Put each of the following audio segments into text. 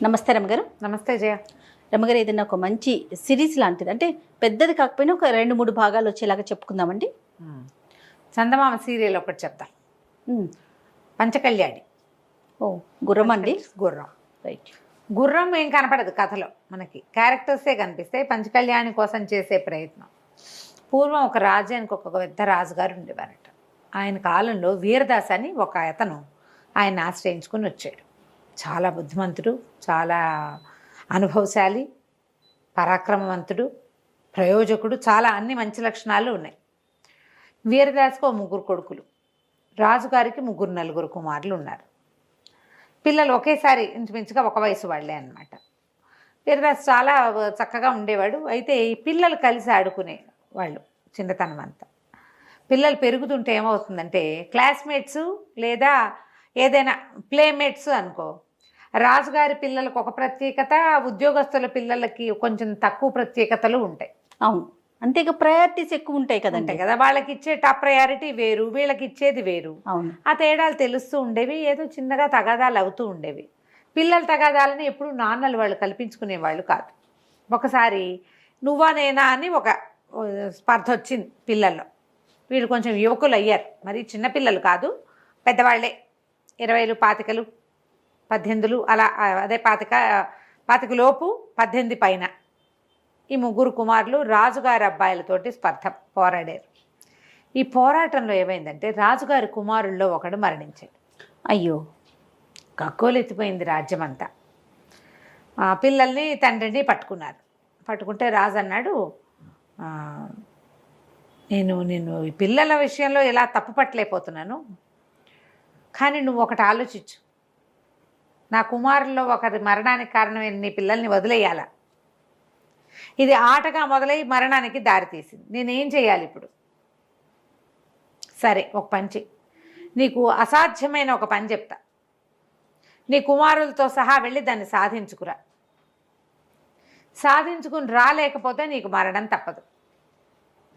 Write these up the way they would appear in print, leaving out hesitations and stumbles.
నమస్తే రమగారు. నమస్తే జయ. రమగారు, ఏదైనా ఒక మంచి సిరీస్ లాంటిది, అంటే పెద్దది కాకపోయినా ఒక 2-3 భాగాలు వచ్చేలాగా చెప్పుకుందామండి. చందమామ సీరియల్ ఒకటి చెప్తా. పంచకళ్యాణి. ఓ, గుర్రం అండి. గుర్రం. రైట్. గుర్రం ఏం కనపడదు కథలో, మనకి క్యారెక్టర్సే కనిపిస్తాయి. పంచకళ్యాణి కోసం చేసే ప్రయత్నం. పూర్వం ఒక రాజ్యానికి ఒక పెద్ద రాజుగారు ఉండేవారట. ఆయన కాలంలో వీరదాస్ అని ఒక అతను ఆయన ఆశ్రయించుకుని వచ్చాడు. చాలా బుద్ధిమంతుడు, చాలా అనుభవశాలి, పరాక్రమవంతుడు, ప్రయోజకుడు, చాలా అన్ని మంచి లక్షణాలు ఉన్నాయి. వీరదాస్కు 3 కొడుకులు, రాజుగారికి 3-4 కుమారులు ఉన్నారు. పిల్లలు ఒకేసారి ఇంచుమించుగా ఒక వయసు వాళ్ళే అన్నమాట. వీరదాస్ చాలా చక్కగా ఉండేవాడు. అయితే ఈ పిల్లలు కలిసి ఆడుకునే వాళ్ళు చిన్నతనం అంతా. పిల్లలు పెరుగుతుంటే ఏమవుతుందంటే క్లాస్మేట్స్ లేదా ఏదైనా ప్లేమేట్స్ అనుకో, రాజుగారి పిల్లలకు ఒక ప్రత్యేకత, ఉద్యోగస్తుల పిల్లలకి కొంచెం తక్కువ ప్రత్యేకతలు ఉంటాయి. అవును, అంతేగా ప్రయారిటీస్ ఎక్కువ ఉంటాయి కదంటే కదా. వాళ్ళకి ఇచ్చే టాప్ ప్రయారిటీ వేరు, వీళ్ళకి ఇచ్చేది వేరు. అవును, ఆ తేడాలు తెలుస్తూ ఉండేవి. ఏదో చిన్నగా తగాదాలు అవుతూ ఉండేవి. పిల్లల తగాదాలని ఎప్పుడు నాన్నలు వాళ్ళు కల్పించుకునేవాళ్ళు కాదు. ఒకసారి నువ్వా నేనా అని ఒక స్పర్ధ వచ్చింది పిల్లల్లో. వీళ్ళు కొంచెం యువకులు అయ్యారు, మరి చిన్నపిల్లలు కాదు, పెద్దవాళ్ళే. 20, 25, 18 అలా, అదే 25 లోపు 18 పైన ఈ 3 కుమారులు రాజుగారి అబ్బాయిలతోటి స్పర్ధ పోరాడారు. ఈ పోరాటంలో ఏమైందంటే రాజుగారి కుమారుల్లో ఒకడు మరణించాడు. అయ్యో, గగ్గోలెత్తిపోయింది రాజ్యం అంతా. పిల్లల్ని తండ్రిని పట్టుకున్నారు. పట్టుకుంటే రాజు అన్నాడు, నేను ఈ పిల్లల విషయంలో ఇలా తప్పు పట్టలేకపోతున్నాను, కానీ నువ్వు ఒకటి ఆలోచించు. నా కుమారుల్లో ఒకరి మరణానికి కారణమైన నీ పిల్లల్ని వదిలేయాలా? ఇది ఆటగా మొదలై మరణానికి దారితీసింది. నేనేం చేయాలి ఇప్పుడు? సరే, ఒక పని చెయ్యి. నీకు అసాధ్యమైన ఒక పని చెప్తా. నీ కుమారులతో సహా వెళ్ళి దాన్ని సాధించుకురా. సాధించుకుని రాలేకపోతే నీకు మరణం తప్పదు,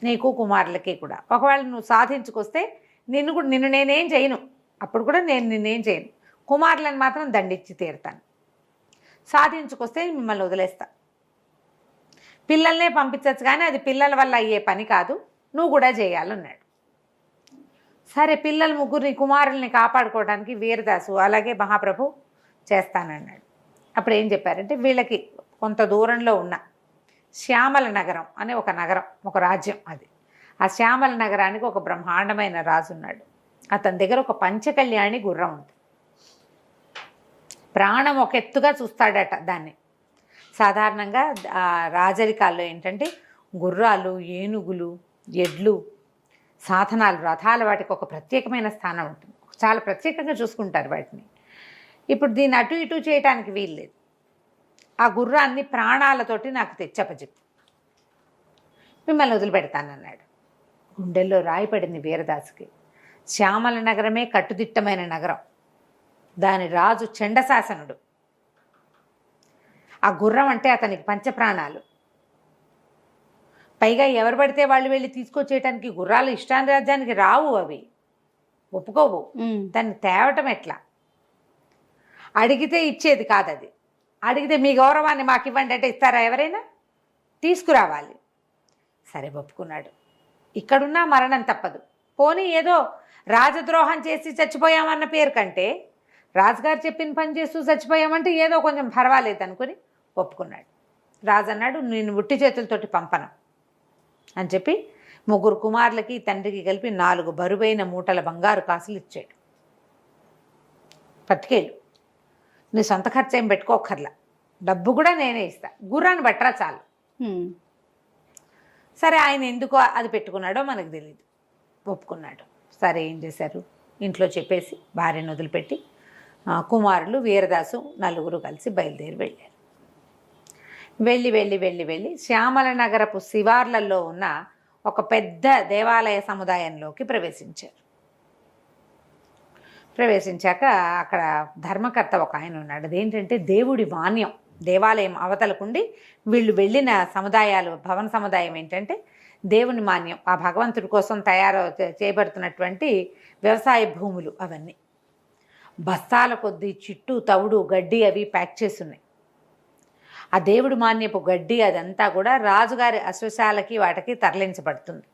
నీకు కుమారులకి కూడా. ఒకవేళ నువ్వు సాధించుకొస్తే నిన్ను నేనేం చేయను, అప్పుడు కూడా నేను నిన్నేం చేయను. కుమారులను మాత్రం దండించి తీరుతాను. సాధించుకొస్తే మిమ్మల్ని వదిలేస్తా. పిల్లల్నే పంపించచ్చు, కానీ అది పిల్లల వల్ల అయ్యే పని కాదు, నువ్వు కూడా చేయాలన్నాడు. సరే, పిల్లల 3 కుమారుల్ని కాపాడుకోవడానికి వీరదాసు అలాగే మహాప్రభు చేస్తానన్నాడు. అప్పుడు ఏం చెప్పారంటే, వీళ్ళకి కొంత దూరంలో ఉన్న శ్యామల నగరం అనే ఒక నగరం, ఒక రాజ్యం అది. ఆ శ్యామల నగరానికి ఒక బ్రహ్మాండమైన రాజు ఉన్నాడు. అతని దగ్గర ఒక పంచకళ్యాణి గుర్రం ఉంది. ప్రాణం ఒక ఎత్తుగా చూస్తాడట దాన్ని. సాధారణంగా ఆ రాజరికాల్లో ఏంటంటే గుర్రాలు, ఏనుగులు, ఎడ్లు, సాధనాలు, రథాలు, వాటికి ఒక ప్రత్యేకమైన స్థానం ఉంటుంది. చాలా ప్రత్యేకంగా చూసుకుంటారు వాటిని. ఇప్పుడు దీన్ని అటు ఇటు చేయటానికి వీల్లేదు. ఆ గుర్రాన్ని ప్రాణాలతోటి నాకు తెచ్చపచెప్పు, మిమ్మల్ని వదిలిపెడతానన్నాడు. గుండెల్లో రాయి పడింది వీరదాసుకి. శ్యామల నగరమే కట్టుదిట్టమైన నగరం. దాని రాజు చండశాసనుడు. ఆ గుర్రం అంటే అతనికి పంచప్రాణాలు. పైగా ఎవరు పడితే వాళ్ళు వెళ్ళి తీసుకొచ్చేయటానికి గుర్రాలు ఇష్టాని రాజ్యానికి రావు, అవి ఒప్పుకోవు. దాన్ని తేవటం ఎట్లా? అడిగితే ఇచ్చేది కాదు అది. అడిగితే మీ గౌరవాన్ని మాకు ఇవ్వండి అంటే ఇస్తారా ఎవరైనా? తీసుకురావాలి. సరే, ఒప్పుకున్నాడు. ఇక్కడున్నా మరణం తప్పదు. పోనీ ఏదో రాజద్రోహం చేసి చచ్చిపోయామన్న పేరు కంటే రాజుగారు చెప్పిన పని చేస్తూ చచ్చిపోయామంటే ఏదో కొంచెం పర్వాలేదు అనుకుని ఒప్పుకున్నాడు. రాజు అన్నాడు, నేను ఉట్టి చేతులతోటి పంపను అని చెప్పి 3 కుమారులకి తండ్రికి కలిపి 4 బరువైన మూటల బంగారు కాసులు ఇచ్చాడు. పట్టుకేళ్ళు, నీ సొంత ఖర్చు ఏం పెట్టుకోకర్లా, డబ్బు కూడా నేనే ఇస్తా, గుర్రాన్ని బట్టరా చాలు. సరే, ఆయన ఎందుకో అది పెట్టుకున్నాడో మనకు తెలియదు. ఒప్పుకున్నాడు. సరే, ఏం చేశారు? ఇంట్లో చెప్పేసి భార్యను వదిలిపెట్టి కుమారులు, వీరదాసు, 4 కలిసి బయలుదేరి వెళ్ళారు. వెళ్ళి శ్యామల నగరపు శివార్లలో ఉన్న ఒక పెద్ద దేవాలయ సముదాయంలోకి ప్రవేశించారు. ప్రవేశించాక అక్కడ ధర్మకర్త ఒక ఆయన ఉన్నాడు. అదేంటంటే దేవుడి మాన్యం. దేవాలయం అవతలకుండి వీళ్ళు వెళ్ళిన సముదాయాలు, భవన సముదాయం ఏంటంటే దేవుని మాన్యం. ఆ భగవంతుడి కోసం చేయబడుతున్నటువంటి వ్యవసాయ భూములు అవన్నీ. బస్తాల కొద్దీ చిట్టు, తవుడు, గడ్డి అవి ప్యాక్ చేసి ఉన్నాయి. ఆ దేవుడు మాన్యపు గడ్డి అదంతా కూడా రాజుగారి అశ్వశాలకి వాటికి తరలించబడుతుంది.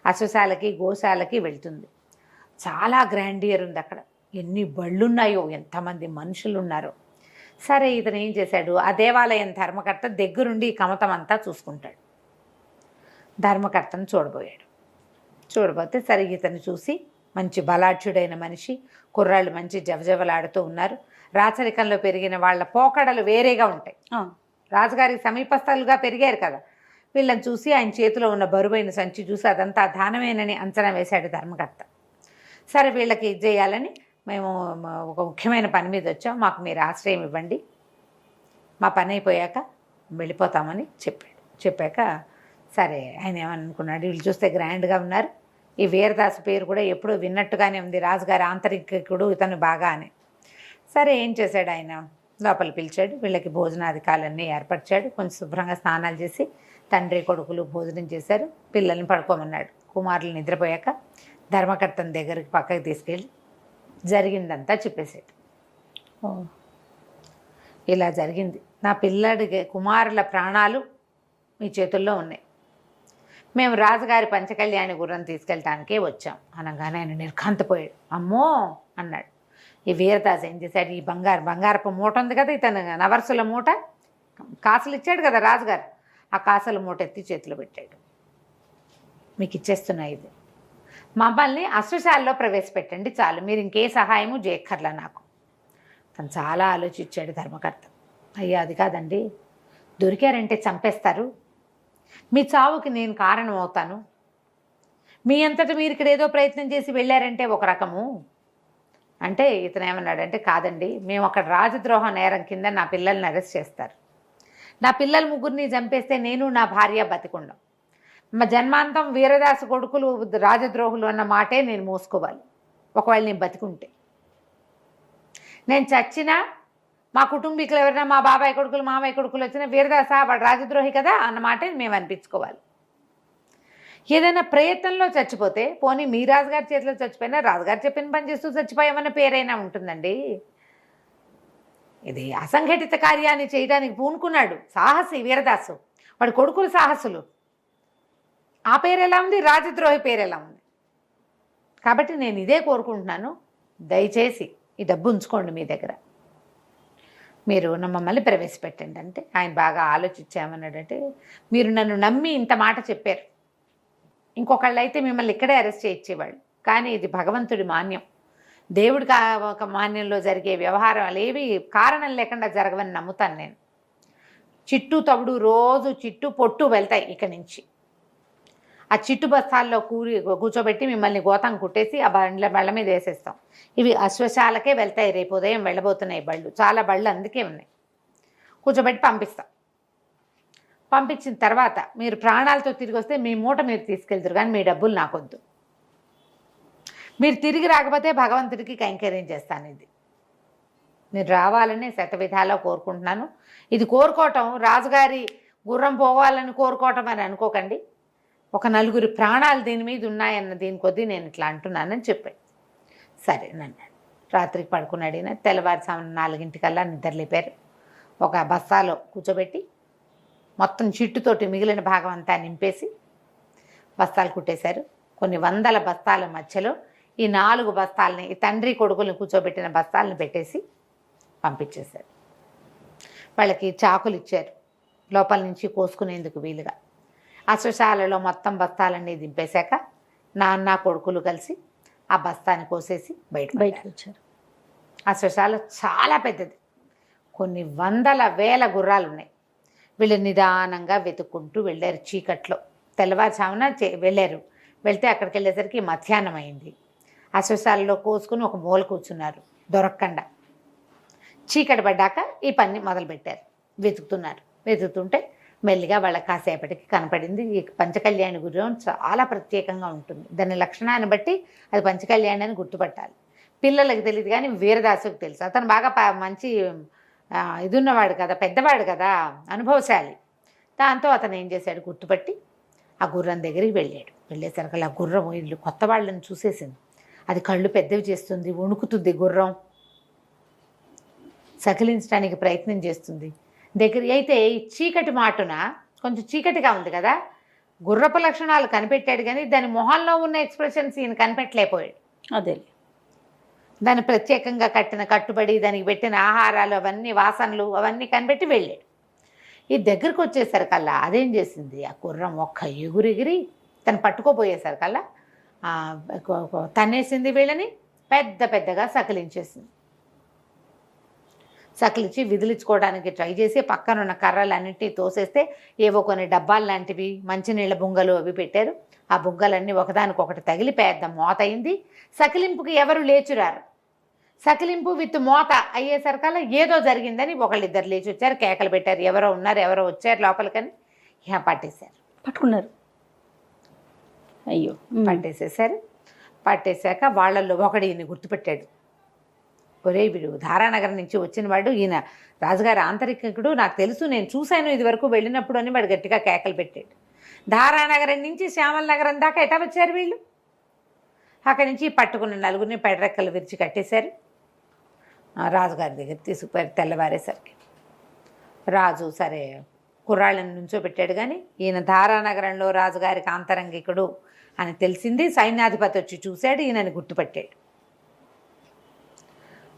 అశ్వశాలకి గోశాలకి వెళ్తుంది. చాలా గ్రాండియర్ ఉంది అక్కడ. ఎన్ని బళ్ళున్నాయో, ఎంతమంది మనుషులు ఉన్నారో. సరే, ఇతను ఏం చేశాడు, ఆ దేవాలయం ధర్మకర్త దగ్గరుండి ఈ కమతం అంతా చూసుకుంటాడు. ధర్మకర్తను చూడబోతే సరే ఇతను చూసి, మంచి బలాఢ్యుడైన మనిషి, కుర్రాళ్ళు మంచి జవజవలాడుతూ ఉన్నారు. రాచరికంలో పెరిగిన వాళ్ళ పోకడలు వేరేగా ఉంటాయి. రాజుగారికి సమీపస్థలుగా పెరిగారు కదా, వీళ్ళని చూసి ఆయన చేతిలో ఉన్న బరువైన సంచి చూసి అదంతా దానమేనని అంచనా వేశాడు ధర్మకర్త. సరే, వీళ్ళకి ఇది చేయాలని మేము ఒక ముఖ్యమైన పని మీద వచ్చాం, మాకు మీరు ఆశ్రయం ఇవ్వండి, మా పని అయిపోయాక వెళ్ళిపోతామని చెప్పాక సరే ఆయన ఏమనుకున్నాడు, వీళ్ళు చూస్తే గ్రాండ్గా ఉన్నారు, ఈ వీరదాసు పేరు కూడా ఎప్పుడూ విన్నట్టుగానే ఉంది, రాజుగారి ఆంతరికుడు ఇతను బాగా అని. సరే, ఏం చేశాడు, ఆయన లోపల పిలిచాడు, వీళ్ళకి భోజనాధికాలన్నీ ఏర్పరిచాడు. కొంచెం శుభ్రంగా స్నానాలు చేసి తండ్రి కొడుకులు భోజనం చేశారు. పిల్లల్ని పడుకోమన్నాడు. కుమారులు నిద్రపోయాక ధర్మకర్తని దగ్గరికి పక్కకి తీసుకెళ్ళి జరిగిందంతా చెప్పేసాడు. ఇలా జరిగింది, నా పిల్లడి కుమారుల ప్రాణాలు మీ చేతుల్లో ఉన్నాయి, మేము రాజుగారి పంచకళ్యాణి గుర్రం తీసుకెళ్ళటానికే వచ్చాం అనగానే ఆయన నిర్ఘాంతపోయాడు. అమ్మో అన్నాడు. ఈ వీరదాస్ ఏం చేశాడు, ఈ బంగారపు మూట ఉంది కదా, ఇతను నవర్సుల మూట, కాసులు ఇచ్చాడు కదా రాజుగారు, ఆ కాసుల మూట ఎత్తి చేతిలో పెట్టాడు. మీకు ఇచ్చేస్తున్నా, ఇది మమ్మల్ని అశ్వశాలలో ప్రవేశపెట్టండి చాలు, మీరు ఇంకే సహాయము చేయక్కర్లా నాకు. తను చాలా ఆలోచించాడు ధర్మకర్త. అయ్యా అది కాదండి, దొరికారంటే చంపేస్తారు, మీ చావుకి నేను కారణం అవుతాను, మీ అంతటా మీరు ఇక్కడ ఏదో ప్రయత్నం చేసి వెళ్ళారంటే ఒక రకము అంటే, ఇతను ఏమన్నాడంటే, కాదండి, మేము అక్కడ రాజద్రోహ నేరం కింద నా పిల్లల్ని అరెస్ట్ చేస్తారు, నా పిల్లలు ముగ్గురిని చంపేస్తే నేను నా భార్య బతికుండం, మా జన్మాంతం వీరదాసు కొడుకులు రాజద్రోహులు అన్న మాటే నేను మోసుకోవాలి, ఒకవేళ నేను బతికుంటే. నేను చచ్చినా మా కుటుంబీకులు ఎవరైనా మా బాబాయ్ కొడుకులు మామయ్య కొడుకులు వచ్చినా వీరదాస వాడు రాజద్రోహి కదా అన్న మాటే మేము అనిపించుకోవాలి. ఏదైనా ప్రయత్నంలో చచ్చిపోతే, పోనీ మీ రాజుగారి చేతిలో చచ్చిపోయినా రాజుగారు చెప్పిన పని చేస్తూ చచ్చిపోయామన్న పేరైనా ఉంటుందండి. ఇది అసంఘటిత కార్యాన్ని చేయడానికి పూనుకున్నాడు సాహసి వీరదాసు, వాడి కొడుకులు సాహసులు, ఆ పేరు ఎలా ఉంది, రాజద్రోహి పేరు ఎలా ఉంది. కాబట్టి నేను ఇదే కోరుకుంటున్నాను, దయచేసి ఈ డబ్బు ఉంచుకోండి మీ దగ్గర, మీరు మమ్మల్ని ప్రవేశపెట్టండి. అంటే ఆయన బాగా ఆలోచించామన్నాడంటే, మీరు నన్ను నమ్మి ఇంత మాట చెప్పారు, ఇంకొకళ్ళు అయితే మిమ్మల్ని ఇక్కడే అరెస్ట్ చేయించేవాళ్ళు, కానీ ఇది భగవంతుడి మాన్యం, దేవుడికి ఒక మాన్యంలో జరిగే వ్యవహారాలు ఏవి కారణం లేకుండా జరగవని నమ్ముతాను నేను. చిట్టు తవుడు రోజు చిట్టు పొట్టు వెళ్తాయి ఇక్కడి నుంచి, ఆ చిట్టు బస్తాల్లో కూర్చోబెట్టి మిమ్మల్ని గోతం కుట్టేసి ఆ బళ్ళ మీద వేసేస్తాం. ఇవి అశ్వశాలకే వెళ్తాయి, రేపు ఉదయం వెళ్ళబోతున్నాయి బళ్ళు, చాలా బళ్ళు అందుకే ఉన్నాయి. కూర్చోబెట్టి పంపిస్తాం. పంపించిన తర్వాత మీరు ప్రాణాలతో తిరిగి వస్తే మీ మూట మీరు తీసుకెళ్తారు, కానీ మీ డబ్బులు నాకొద్దు. మీరు తిరిగి రాకపోతే భగవంతుడికి కైంకర్యం చేస్తాను. ఇది మీరు రావాలని శతవిధాలో కోరుకుంటున్నాను. ఇది కోరుకోవటం రాజుగారి గుర్రం పోవాలని కోరుకోవటం అని అనుకోకండి, ఒక నలుగురి ప్రాణాలు దీని మీద ఉన్నాయన్న దీని కొద్దీ నేను ఇట్లా అంటున్నానని చెప్పాడు. సరే నన్ను రాత్రికి పడుకున్నాడు. తెల్లవారుసామున 4 నిద్రలేపారు. ఒక బస్తాలో కూర్చోబెట్టి మొత్తం చిట్టుతోటి మిగిలిన భాగం అంతా నింపేసి బస్తాలు కుట్టేశారు. కొన్ని వందల బస్తాల మధ్యలో ఈ 4 బస్తాలని, ఈ తండ్రి కొడుకులను కూర్చోబెట్టిన బస్తాలను పెట్టేసి పంపించేశారు. వాళ్ళకి చాకులు ఇచ్చారు లోపల నుంచి కోసుకునేందుకు వీలుగా. అశ్వశాలలో మొత్తం బస్తాలన్నీ దింపేశాక నాన్న కొడుకులు కలిసి ఆ బస్తాని కోసేసి బయటకు వచ్చారు. అశ్వశాల చాలా పెద్దది, కొన్ని వందల వేల గుర్రాలు ఉన్నాయి. వీళ్ళు నిదానంగా వెతుక్కుంటూ వెళ్ళారు. చీకట్లో తెల్లవారుజామున వెళ్ళారు. వెళ్తే అక్కడికి వెళ్ళేసరికి మధ్యాహ్నం అయింది. అశ్వశాలలో కోసుకుని ఒక మూల కూర్చున్నారు దొరక్కండా. చీకటి పడ్డాక ఈ పని మొదలుపెట్టారు. వెతుకుతుంటే మెల్లిగా వాళ్ళకి కాసేపటికి కనపడింది. ఈ పంచకళ్యాణి గుర్రం చాలా ప్రత్యేకంగా ఉంటుంది, దాని లక్షణాన్ని బట్టి అది పంచకళ్యాణి అని గుర్తుపట్టాలి. పిల్లలకి తెలియదు కానీ వీరదాసుకు తెలుసు. అతను బాగా మంచి ఇది ఉన్నవాడు కదా, పెద్దవాడు కదా, అనుభవశాలి. దాంతో అతను ఏం చేశాడు, గుర్తుపట్టి ఆ గుర్రం దగ్గరికి వెళ్ళాడు. వెళ్ళేసరికి ఆ గుర్రం వీళ్ళు కొత్త వాళ్ళని చూసేసింది. అది కళ్ళు పెద్దవి చేస్తుంది, వణుకుతుంది, గుర్రం సకిలించడానికి ప్రయత్నం చేస్తుంది. దగ్గర అయితే ఈ చీకటి మాటున కొంచెం చీకటిగా ఉంది కదా, గుర్రపు లక్షణాలు కనిపెట్టాడు కానీ దాని మొహంలో ఉన్న ఎక్స్ప్రెషన్స్ ఈయన కనిపెట్టలేకపోయాడు. అదే. దాన్ని ప్రత్యేకంగా కట్టిన కట్టుబడి, దానికి పెట్టిన ఆహారాలు, అవన్నీ వాసనలు అవన్నీ కనిపెట్టి వెళ్ళాడు. ఈ దగ్గరకు వచ్చేసరికల్లా అదేం చేసింది, ఆ గుర్రం ఒక్క ఎగురెగిరి తను పట్టుకోపోయేసరికల్లా తన్నేసింది వీళ్ళని, పెద్ద పెద్దగా సకిలించేసింది. సకిలించి విదిలించుకోవడానికి ట్రై చేసి పక్కన ఉన్న కర్రలన్నింటినీ తోసేస్తే ఏవో కొన్ని డబ్బాలు లాంటివి, మంచినీళ్ళ బుంగలు అవి పెట్టారు. ఆ బుంగలన్నీ ఒకదానికొకటి తగిలి పెద్ద మోత అయింది. సకిలింపుకి ఎవరు లేచురారు. సకిలింపు విత్ మోత అయ్యేసరికల్లా ఏదో జరిగిందని ఒకళ్ళిద్దరు లేచి వచ్చారు, కేకలు పెట్టారు, ఎవరో ఉన్నారు, ఎవరో వచ్చారు లోపలికని. ఇక పట్టేశారు, పట్టుకున్నారు. అయ్యో. పట్టేసేసారు. పట్టేశాక వాళ్ళల్లో ఒకడు ఈయన గుర్తుపెట్టాడు. ఒరే వీడు ధారానగరం నుంచి వచ్చిన వాడు, ఈయన రాజుగారి ఆంతరికుడు, నాకు తెలుసు, నేను చూశాను ఇది వరకు వెళ్ళినప్పుడు అని వాడు గట్టిగా కేకలు పెట్టాడు. ధారానగరం నుంచి శ్యామల నగరం దాకా ఎటా వచ్చారు వీళ్ళు? అక్కడి నుంచి పట్టుకున్న నలుగురిని పెడరెక్కలు విరిచి కట్టేశారు. రాజుగారి దగ్గర తీసుకుపోయారు. తెల్లవారేసరికి రాజు సరే కుర్రాళ్ళని నుంచోబెట్టాడు, కానీ ఈయన ధారానగరంలో రాజుగారికి ఆంతరంగికుడు అని తెలిసింది. సైన్యాధిపతి వచ్చి చూశాడు, ఈయనని గుర్తుపట్టాడు.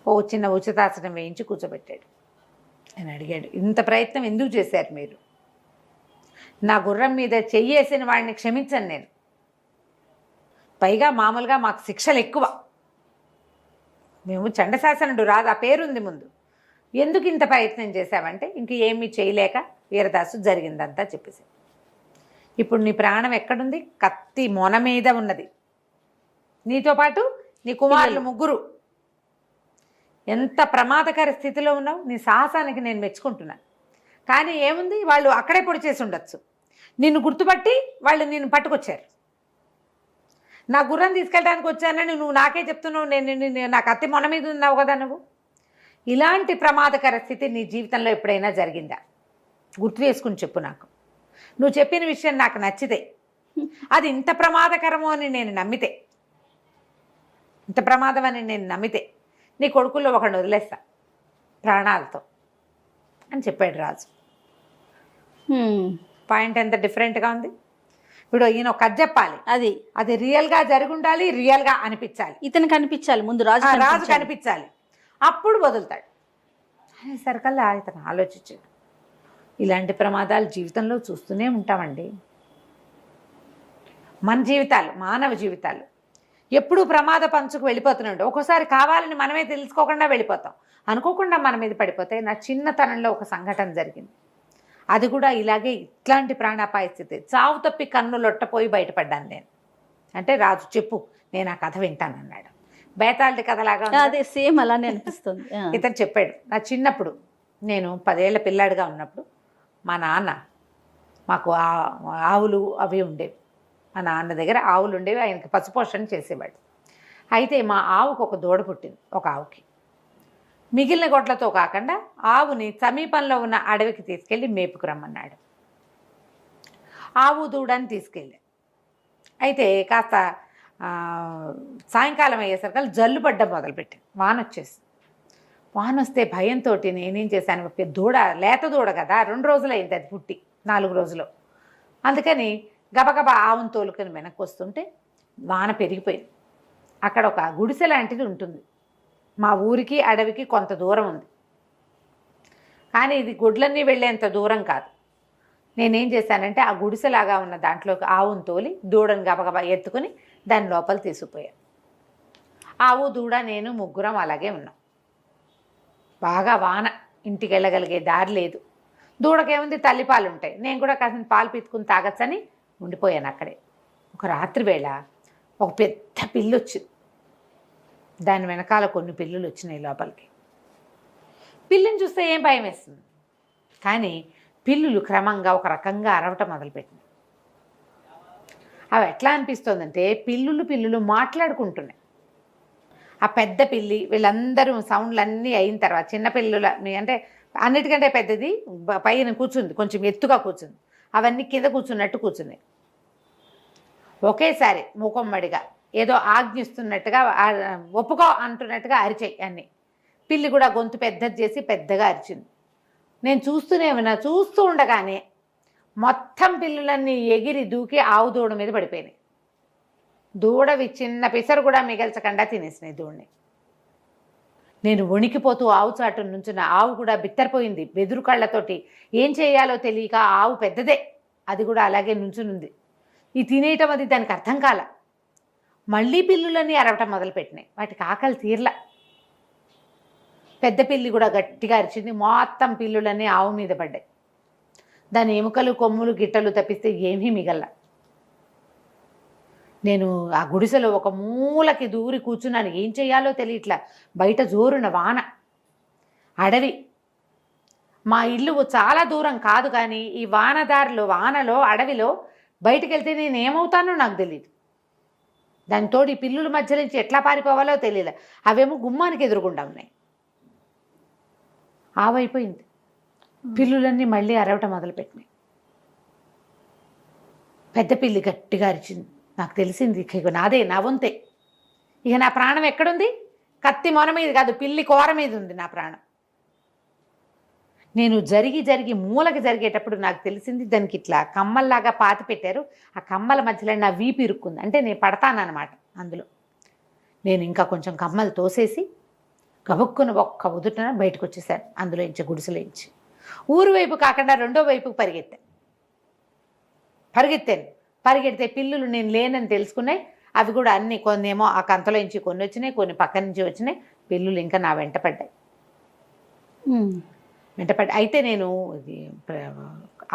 ఓ చిన్న ఉచితాసనం వేయించి కూర్చోబెట్టాడు. ఆయన అడిగాడు, ఇంత ప్రయత్నం ఎందుకు చేశారు మీరు? నా గుర్రం మీద చెయ్యేసిన వాడిని క్షమించను నేను, పైగా మామూలుగా మాకు శిక్షలు ఎక్కువ, మేము చండశాసనుడు రాదు ఆ పేరుంది ముందు, ఎందుకు ఇంత ప్రయత్నం చేశావంటే ఇంక ఏమీ చేయలేక వీరదాసు జరిగిందంతా చెప్పేశాడు. ఇప్పుడు నీ ప్రాణం ఎక్కడుంది? కత్తి మొన మీద ఉన్నది. నీతో పాటు నీ కుమారులు ముగ్గురు. ఎంత ప్రమాదకర స్థితిలో ఉన్నావు. నీ సాహసానికి నేను మెచ్చుకుంటున్నాను. కానీ ఏముంది, వాళ్ళు అక్కడే పొడి చేసి ఉండొచ్చు. నిన్ను గుర్తుపట్టి వాళ్ళు నిన్ను పట్టుకొచ్చారు. నా గుర్రం తీసుకెళ్ళడానికి వచ్చానని నువ్వు నాకే చెప్తున్నావు. నేను నా కత్తి మొన మీద ఉన్నావు కదా నువ్వు. ఇలాంటి ప్రమాదకర స్థితి నీ జీవితంలో ఎప్పుడైనా జరిగిందా? గుర్తు వేసుకుని చెప్పు నాకు. నువ్వు చెప్పిన విషయం నాకు నచ్చితే, అది ఇంత ప్రమాదకరమో అని నేను నమ్మితే, ఇంత ప్రమాదం అని నేను నమ్మితే నీ కొడుకుల్లో ఒకడిని వదిలేస్తా ప్రాణాలతో అని చెప్పాడు రాజు. పాయింట్ ఎంత డిఫరెంట్గా ఉంది. ఇప్పుడు ఈయన ఒక కథ చెప్పాలి, అది రియల్గా జరిగి ఉండాలి, రియల్గా అనిపించాలి, ఇతను కనిపించాలి ముందు, రాజు కనిపించాలి, అప్పుడు వదులుతాడు అనేసరికల్లా ఇతను ఆలోచించాడు. ఇలాంటి ప్రమాదాలు జీవితంలో చూస్తూనే ఉంటామండి. మన జీవితాలు, మానవ జీవితాలు ఎప్పుడూ ప్రమాద పంచుకు వెళ్ళిపోతున్నాడు. ఒక్కోసారి కావాలని మనమే తెలుసుకోకుండా వెళ్ళిపోతాం, అనుకోకుండా మన మీద పడిపోతాయి. నా చిన్నతనంలో ఒక సంఘటన జరిగింది. అది కూడా ఇలాగే, ఇట్లాంటి ప్రాణాపాయ స్థితి. చావు తప్పి కన్ను లొట్టపోయి బయటపడ్డాను నేను. అంటే రాజు చెప్పు, నేను ఆ కథ వింటానన్నాడు. బేతాళి కథలాగా అదే, సేమ్ అలానే అనిపిస్తుంది. ఇతను చెప్పాడు, నా చిన్నప్పుడు నేను 10 ఏళ్ల పిల్లాడిగా ఉన్నప్పుడు మా నాన్న, మాకు ఆవులు అవి ఉండేవి. మా నాన్న దగ్గర ఆవులు ఉండేవి, ఆయనకి పశుపోషణ చేసేవాడు. అయితే మా ఆవుకు ఒక దూడ పుట్టింది. ఒక ఆవుకి మిగిలిన గొడ్లతో కాకుండా ఆవుని సమీపంలో ఉన్న అడవికి తీసుకెళ్ళి మేపుకురమ్మన్నాడు. ఆవు దూడని తీసుకెళ్ళి, అయితే కాస్త సాయంకాలం అయ్యేసరికి జల్లు పడ్డం మొదలుపెట్టింది. వాన వచ్చేసి, వాన వస్తే భయంతో నేనేం చేశాను, దూడ లేత దూడ కదా, 2 రోజులు అయింది అది పుట్టి, 4 రోజులు. అందుకని గబగబా ఆవును తోలుకొని వెనక్కి వస్తుంటే వాన పెరిగిపోయింది. అక్కడ ఒక గుడిసె లాంటిది ఉంటుంది. మా ఊరికి అడవికి కొంత దూరం ఉంది, కానీ ఇది గుడ్లన్నీ వెళ్ళేంత దూరం కాదు. నేనేం చేశానంటే ఆ గుడిసెలాగా ఉన్న దాంట్లోకి ఆవును తోలి దూడను గబగబా ఎత్తుకుని దాని లోపల తీసుకుపోయాను. ఆవు దూడ నేను ముగ్గురం అలాగే ఉన్నాం. బాగా వాన, ఇంటికి వెళ్ళగలిగే దారి లేదు. దూడకేముంది, తల్లిపాలు ఉంటాయి, నేను కూడా కాసిన పాలు పితుకుని తాగచ్చని ఉండిపోయాను అక్కడే. ఒక రాత్రి వేళ ఒక పెద్ద పిల్లి వచ్చింది. దాని వెనకాల కొన్ని పిల్లులు వచ్చినాయి లోపలికి. పిల్లిని చూస్తే ఏం భయం వేస్తుంది, కానీ పిల్లులు క్రమంగా ఒక రకంగా అరవటం మొదలుపెట్టినాయి. అవి ఎట్లా అనిపిస్తుందంటే పిల్లులు మాట్లాడుకుంటున్నాయి. ఆ పెద్ద పిల్లి, వీళ్ళందరూ సౌండ్లన్నీ అయిన తర్వాత చిన్న పిల్లుల అంటే అన్నిటికంటే పెద్దది పైన కూర్చుంది, కొంచెం ఎత్తుగా కూర్చుంది, అవన్నీ కింద కూర్చున్నట్టు కూర్చున్నాయి. ఒకేసారి మూకొమ్మడిగా ఏదో ఆజ్ఞిస్తున్నట్టుగా, ఒప్పుకో అంటున్నట్టుగా అరిచాయి అన్నీ. పిల్లి కూడా గొంతు పెద్దది చేసి పెద్దగా అరిచింది. నేను చూస్తూనే ఉన్నా. చూస్తూ ఉండగానే మొత్తం పిల్లులన్నీ ఎగిరి దూకి ఆవు దూడ మీద పడిపోయినాయి. దూడవి చిన్న పిసరు కూడా మిగల్చకుండా తినేసినాయి దూడని. నేను వణికిపోతూ ఆవు చాటు నుంచున్న. ఆవు కూడా బిత్తరపోయింది బెదురు కళ్ళతోటి. ఏం చేయాలో తెలియక ఆవు పెద్దదే, అది కూడా అలాగే నుంచునుంది. ఈ తినేయటం అది దానికి అర్థం కాల. మళ్ళీ పిల్లులన్నీ అరవటం మొదలుపెట్టినాయి. వాటికి ఆకలి తీర్ల. పెద్ద పిల్లి కూడా గట్టిగా అరిచింది. మొత్తం పిల్లులన్నీ ఆవు మీద పడ్డాయి. దాని ఎముకలు కొమ్ములు గిట్టలు తప్పిస్తే ఏమీ మిగల్ల. నేను ఆ గుడిసెలో ఒక మూలకి దూరి కూర్చున్నాను. ఏం చేయాలో తెలియట్లా. బయట జోరున వాన, అడవి. మా ఇల్లు చాలా దూరం కాదు, కానీ ఈ వానలో అడవిలో బయటికి వెళ్తే నేను ఏమవుతానో నాకు తెలియదు. దానితో ఈ పిల్లుల మధ్య నుంచి ఎట్లా పారిపోవాలో తెలియదు. అవేమో గుమ్మానికి ఎదురుగుండా ఉన్నాయి. ఆవైపోయింది. పిల్లులన్నీ మళ్ళీ అరవటం మొదలుపెట్టినాయి. పెద్ద పిల్లి గట్టిగా అరిచింది. నాకు తెలిసింది ఇక నాదే, నా వంతే. ఇక నా ప్రాణం ఎక్కడుంది? కత్తి మొన మీద కాదు, పిల్లి కోర మీద ఉంది నా ప్రాణం. నేను జరిగి మూలకి జరిగేటప్పుడు నాకు తెలిసింది దానికి ఇట్లా కమ్మల్లాగా పాతి పెట్టారు. ఆ కమ్మల మధ్యలో నా వీపు ఇరుక్కుంది. అంటే నేను పడతానన్నమాట అందులో. నేను ఇంకా కొంచెం కమ్మలు తోసేసి గబుక్కున ఒక్క ఉదుటన బయటకు వచ్చేసాను అందులో ఇంచి, గుడిసెలోంచి. ఊరు వైపు కాకుండా రెండో వైపుకు పరిగెడితే పిల్లులు నేను లేనని తెలుసుకున్నాయి. అవి కూడా అన్ని, కొన్ని ఏమో ఆ కంతలో నుంచి కొన్ని వచ్చినాయి, కొన్ని పక్క నుంచి వచ్చినాయి. పిల్లులు ఇంకా నా వెంటపడ్డాయి. అయితే నేను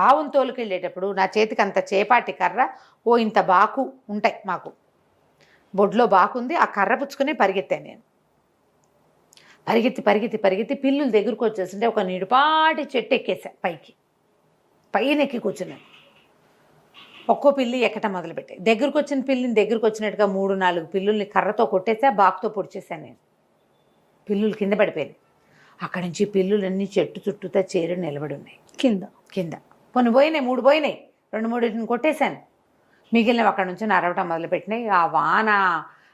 ఆవును తోలుకెళ్ళేటప్పుడు నా చేతికి అంత చేపాటి కర్ర, ఓ ఇంత బాకు ఉంటాయి మాకు, బొడ్లో బాకుంది. ఆ కర్ర పుచ్చుకొని పరిగెత్తాను నేను. పరిగెత్తి పిల్లులు దగ్గరకు వచ్చేస్తుంటే ఒక నిడుపాటి చెట్టు ఎక్కేసా. పైన ఎక్కి కూర్చున్నాను. ఒక్కో పిల్లి ఎక్కటం మొదలుపెట్టాయి. దగ్గరకు వచ్చిన పిల్లిని దగ్గరకు వచ్చినట్టుగా 3-4 పిల్లుల్ని కర్రతో కొట్టేసా, బాకుతో పొడిచేసాను నేను. పిల్లులు కింద పడిపోయాయి. అక్కడి నుంచి పిల్లులన్నీ చెట్టు చుట్టూతా చేరి నిలబడి ఉన్నాయి కింద. కొన్ని పోయినాయి, 3 పోయినాయి. 2-3 కొట్టేశాను. మిగిలినవి అక్కడి నుంచి నరవటం మొదలుపెట్టినాయి. ఆ వాన,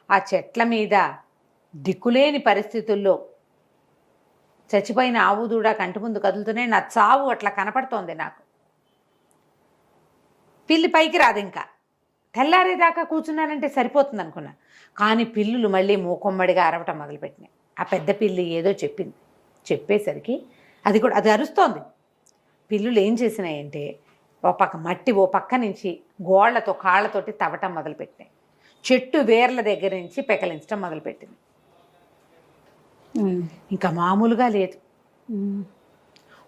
ఆ చెట్ల మీద దిక్కులేని పరిస్థితుల్లో చచ్చిపోయిన ఆవు దూడ కంటి ముందు కదులుతూనే నా చావు అట్లా కనపడుతోంది నాకు. పిల్లి పైకి రాదు. ఇంకా తెల్లారేదాకా కూర్చున్నానంటే సరిపోతుంది అనుకున్నా. కానీ పిల్లులు మళ్ళీ మూకొమ్మడిగా అరవటం మొదలుపెట్టినాయి. ఆ పెద్ద పిల్లి ఏదో చెప్పేసరికి అది అరుస్తోంది. పిల్లులు ఏం చేసినాయంటే ఓ పక్క మట్టి, ఓ పక్క నుంచి గోళ్లతో కాళ్ళతోటి తవ్వటం మొదలుపెట్టినాయి. చెట్టు వేర్ల దగ్గర నుంచి పెకలించడం మొదలుపెట్టింది. ఇంకా మామూలుగా లేదు.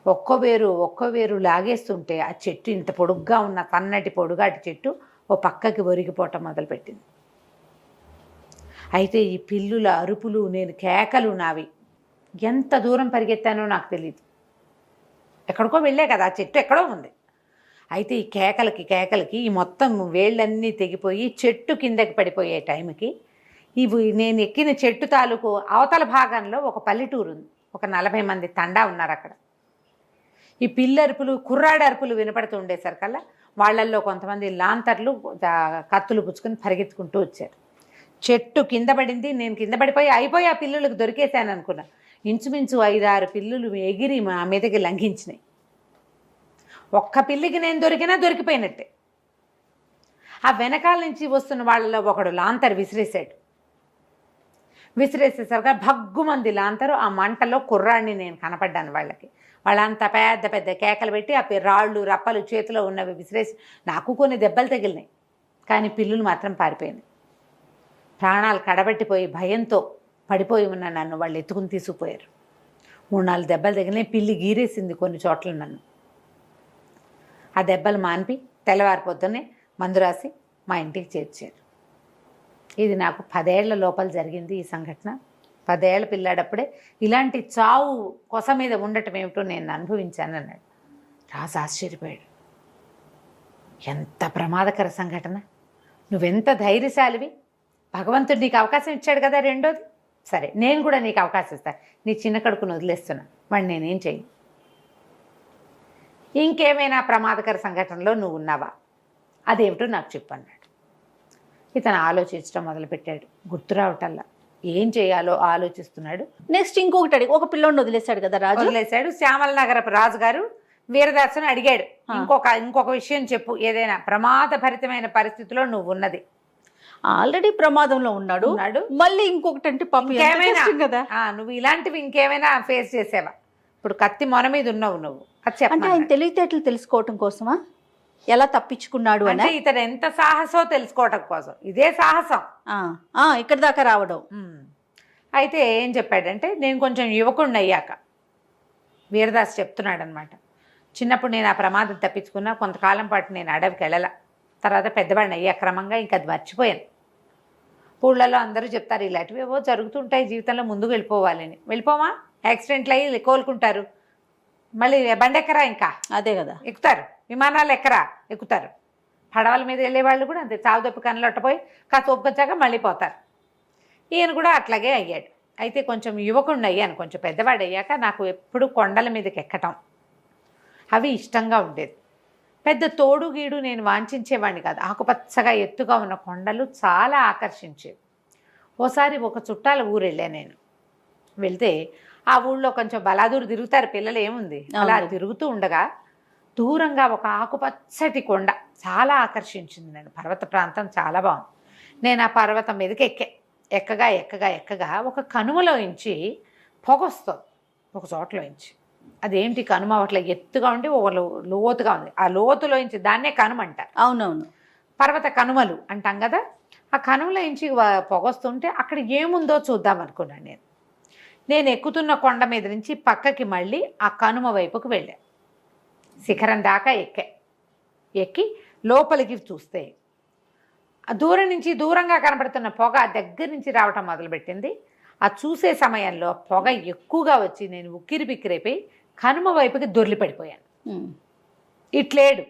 ఒక్కో వేరు లాగేస్తుంటే ఆ చెట్టు, ఇంత పొడుగ్గా ఉన్న కన్నటి పొడుగాటి చెట్టు ఓ పక్కకి ఒరిగిపోవటం మొదలుపెట్టింది. అయితే ఈ పిల్లుల అరుపులు, నేను కేకలు నావి ఎంత దూరం పరిగెత్తానో నాకు తెలియదు. ఎక్కడికో వెళ్ళే కదా, ఆ చెట్టు ఎక్కడో ఉంది. అయితే ఈ కేకలకి ఈ మొత్తం వేళ్ళన్నీ తెగిపోయి చెట్టు కిందకి పడిపోయే టైంకి నేను ఎక్కిన చెట్టు తాలూకు అవతల భాగంలో ఒక పల్లెటూరు ఉంది. ఒక 40 మంది తండా ఉన్నారు అక్కడ. ఈ పిల్లరుపులు, కుర్రాడి అరుపులు వినపడుతూ ఉండేసరికల్లా వాళ్ళల్లో కొంతమంది లాంతర్లు, కత్తులు పుచ్చుకొని పరిగెత్తుకుంటూ వచ్చారు. చెట్టు కింద పడింది. నేను కింద పడిపోయి ఆ పిల్లులకు దొరికేశాను అనుకున్నా. ఇంచుమించు 5-6 పిల్లులు ఎగిరి మా మీదకి లంఘించినాయి. ఒక్క పిల్లికి నేను దొరికిపోయినట్టే. ఆ వెనకాల నుంచి వస్తున్న వాళ్ళలో ఒకడు లాంతర్ విసిరేసేసరిగా భగ్గుమంది లాంతరు. ఆ మంటలో కుర్రాడిని నేను కనపడ్డాను వాళ్ళకి. వాళ్ళంతా పెద్ద కేకలు పెట్టి ఆ రాళ్ళు రప్పలు చేతిలో ఉన్నవి విసిరేసి, నాకు కొన్ని దెబ్బలు తగిలినాయి. కానీ పిల్లులు మాత్రం పారిపోయినాయి. ప్రాణాలు కడబట్టిపోయి భయంతో పడిపోయి ఉన్న నన్ను వాళ్ళు ఎత్తుకుని తీసుకుపోయారు. 3-4 దెబ్బలు తగిలినాయి. పిల్లి గీరేసింది కొన్ని చోట్ల నన్ను. ఆ దెబ్బలు మాన్పి తెల్లవారిపోతూనే మందు రాసి మా ఇంటికి చేర్చారు. ఇది నాకు 10 ఏళ్ల లోపల జరిగింది ఈ సంఘటన. 10 ఏళ్ల పిల్లాడప్పుడే ఇలాంటి చావు కొస మీద ఉండటం ఏమిటో నేను అనుభవించాను అన్నాడు. రాజు ఆశ్చర్యపోయాడు. ఎంత ప్రమాదకర సంఘటన! నువ్వెంత ధైర్యశాలివి! భగవంతుడు నీకు అవకాశం ఇచ్చాడు కదా రెండోది. సరే, నేను కూడా నీకు అవకాశం ఇస్తాను. నీ చిన్న కడుకును వదిలేస్తున్నా, వాడు నేనేం చెయ్యి. ఇంకేమైనా ప్రమాదకర సంఘటనలో నువ్వు ఉన్నావా? అదేమిటో నాకు చెప్పు అన్నాడు. ఇతను ఆలోచించడం మొదలుపెట్టాడు. గుర్తు రావటల్లా. ఏం చేయాలో ఆలోచిస్తున్నాడు. నెక్స్ట్ ఇంకొకటి అడిగి ఒక పిల్లోడిని వదిలేశాడు కదా రాజు. వదిలేశాడు. శ్యామల నగరపు రాజుగారు వీరదాసుని అడిగాడు, ఇంకొక విషయం చెప్పు, ఏదైనా ప్రమాదభరితమైన పరిస్థితిలో నువ్వు ఉన్నది. ఆల్రెడీ ప్రమాదంలో ఉన్నాడు, మళ్ళీ ఇంకొకటి అంటే పాపం కదా. నువ్వు ఇలాంటివి ఇంకేమైనా ఫేస్ చేసావా? ఇప్పుడు కత్తి మొన మీద ఉన్నావు నువ్వు, అది అంటే ఆయన తెలివితేటలు తెలుసుకోవటం కోసమా, ఎలా తప్పించుకున్నాడు అంటే ఇతను ఎంత సాహసో తెలుసుకోవటం కోసం ఇదే సాహసం ఇక్కడ దాకా రావడం. అయితే ఏం చెప్పాడంటే, నేను కొంచెం యువకుడిని అయ్యాక, వీరదాస్ చెప్తున్నాడు అనమాట, చిన్నప్పుడు నేను ఆ ప్రమాదం తప్పించుకున్నా, కొంతకాలం పాటు నేను అడవికి వెళ్ళాల, తర్వాత పెద్దవాడిని అయ్యా క్రమంగా, ఇంకా అది మర్చిపోయాను. ఊళ్ళలో అందరూ చెప్తారు ఇలాంటివి ఏవో జరుగుతుంటాయి జీవితంలో, ముందుకు వెళ్ళిపోవాలని. వెళ్ళిపోమా, యాక్సిడెంట్లు అయ్యి కోలుకుంటారు, మళ్ళీ బండెక్కరా, ఇంకా అదే కదా ఎక్కుతారు, విమానాలు ఎక్కుతారు, పడవల మీద వెళ్ళేవాళ్ళు కూడా అంతే, చావుదప్పి కనలొట్టపోయి కాస్త ఒప్పుకొచ్చాక మళ్ళీ పోతారు. ఈయన కూడా అట్లాగే అయ్యాడు. అయితే కొంచెం యువకుడిని అయ్యాను, కొంచెం పెద్దవాడు అయ్యాక నాకు ఎప్పుడు కొండల మీదకి ఎక్కటం అవి ఇష్టంగా ఉండేది. పెద్ద తోడు గీడు నేను వాంఛించేవాడిని కాదు. ఆకుపచ్చగా ఎత్తుగా ఉన్న కొండలు చాలా ఆకర్షించేవి. ఓసారి ఒక చుట్టాల ఊరు వెళ్ళాను నేను. వెళ్తే ఆ ఊళ్ళో కొంచెం బలాదూరు తిరుగుతారు పిల్లలు, ఏముంది అలా తిరుగుతూ ఉండగా దూరంగా ఒక ఆకుపచ్చటి కొండ చాలా ఆకర్షించింది నన్ను. పర్వత ప్రాంతం చాలా బాగుంది. నేను ఆ పర్వతం మీదకి ఎక్కగా ఒక కనుమలోంచి పొగొస్తుంది, ఒక చోట్లోంచి. అదేంటి కనుమ అట్లా ఎత్తుగా ఉండి ఒక లోతుగా ఉంది, ఆ లోతులోంచి దాన్నే కనుమ అంటారు. అవునవును, పర్వత కనుమలు అంటాం కదా. ఆ కనుమలోంచి పొగొస్తుంటే అక్కడ ఏముందో చూద్దాం అనుకున్నాను నేను ఎక్కుతున్న కొండ మీద నుంచి పక్కకి మళ్ళీ ఆ కనుమ వైపుకు వెళ్ళాను. శిఖరం దాకా ఎక్కి లోపలికి చూస్తే దూరంగా కనపడుతున్న పొగ దగ్గర నుంచి రావటం మొదలుపెట్టింది. ఆ చూసే సమయంలో పొగ ఎక్కువగా వచ్చి నేను ఉక్కిరి బిక్కిరైపోయి కనుమ వైపుకి దొర్లి పడిపోయాను. ఇట్లేడు,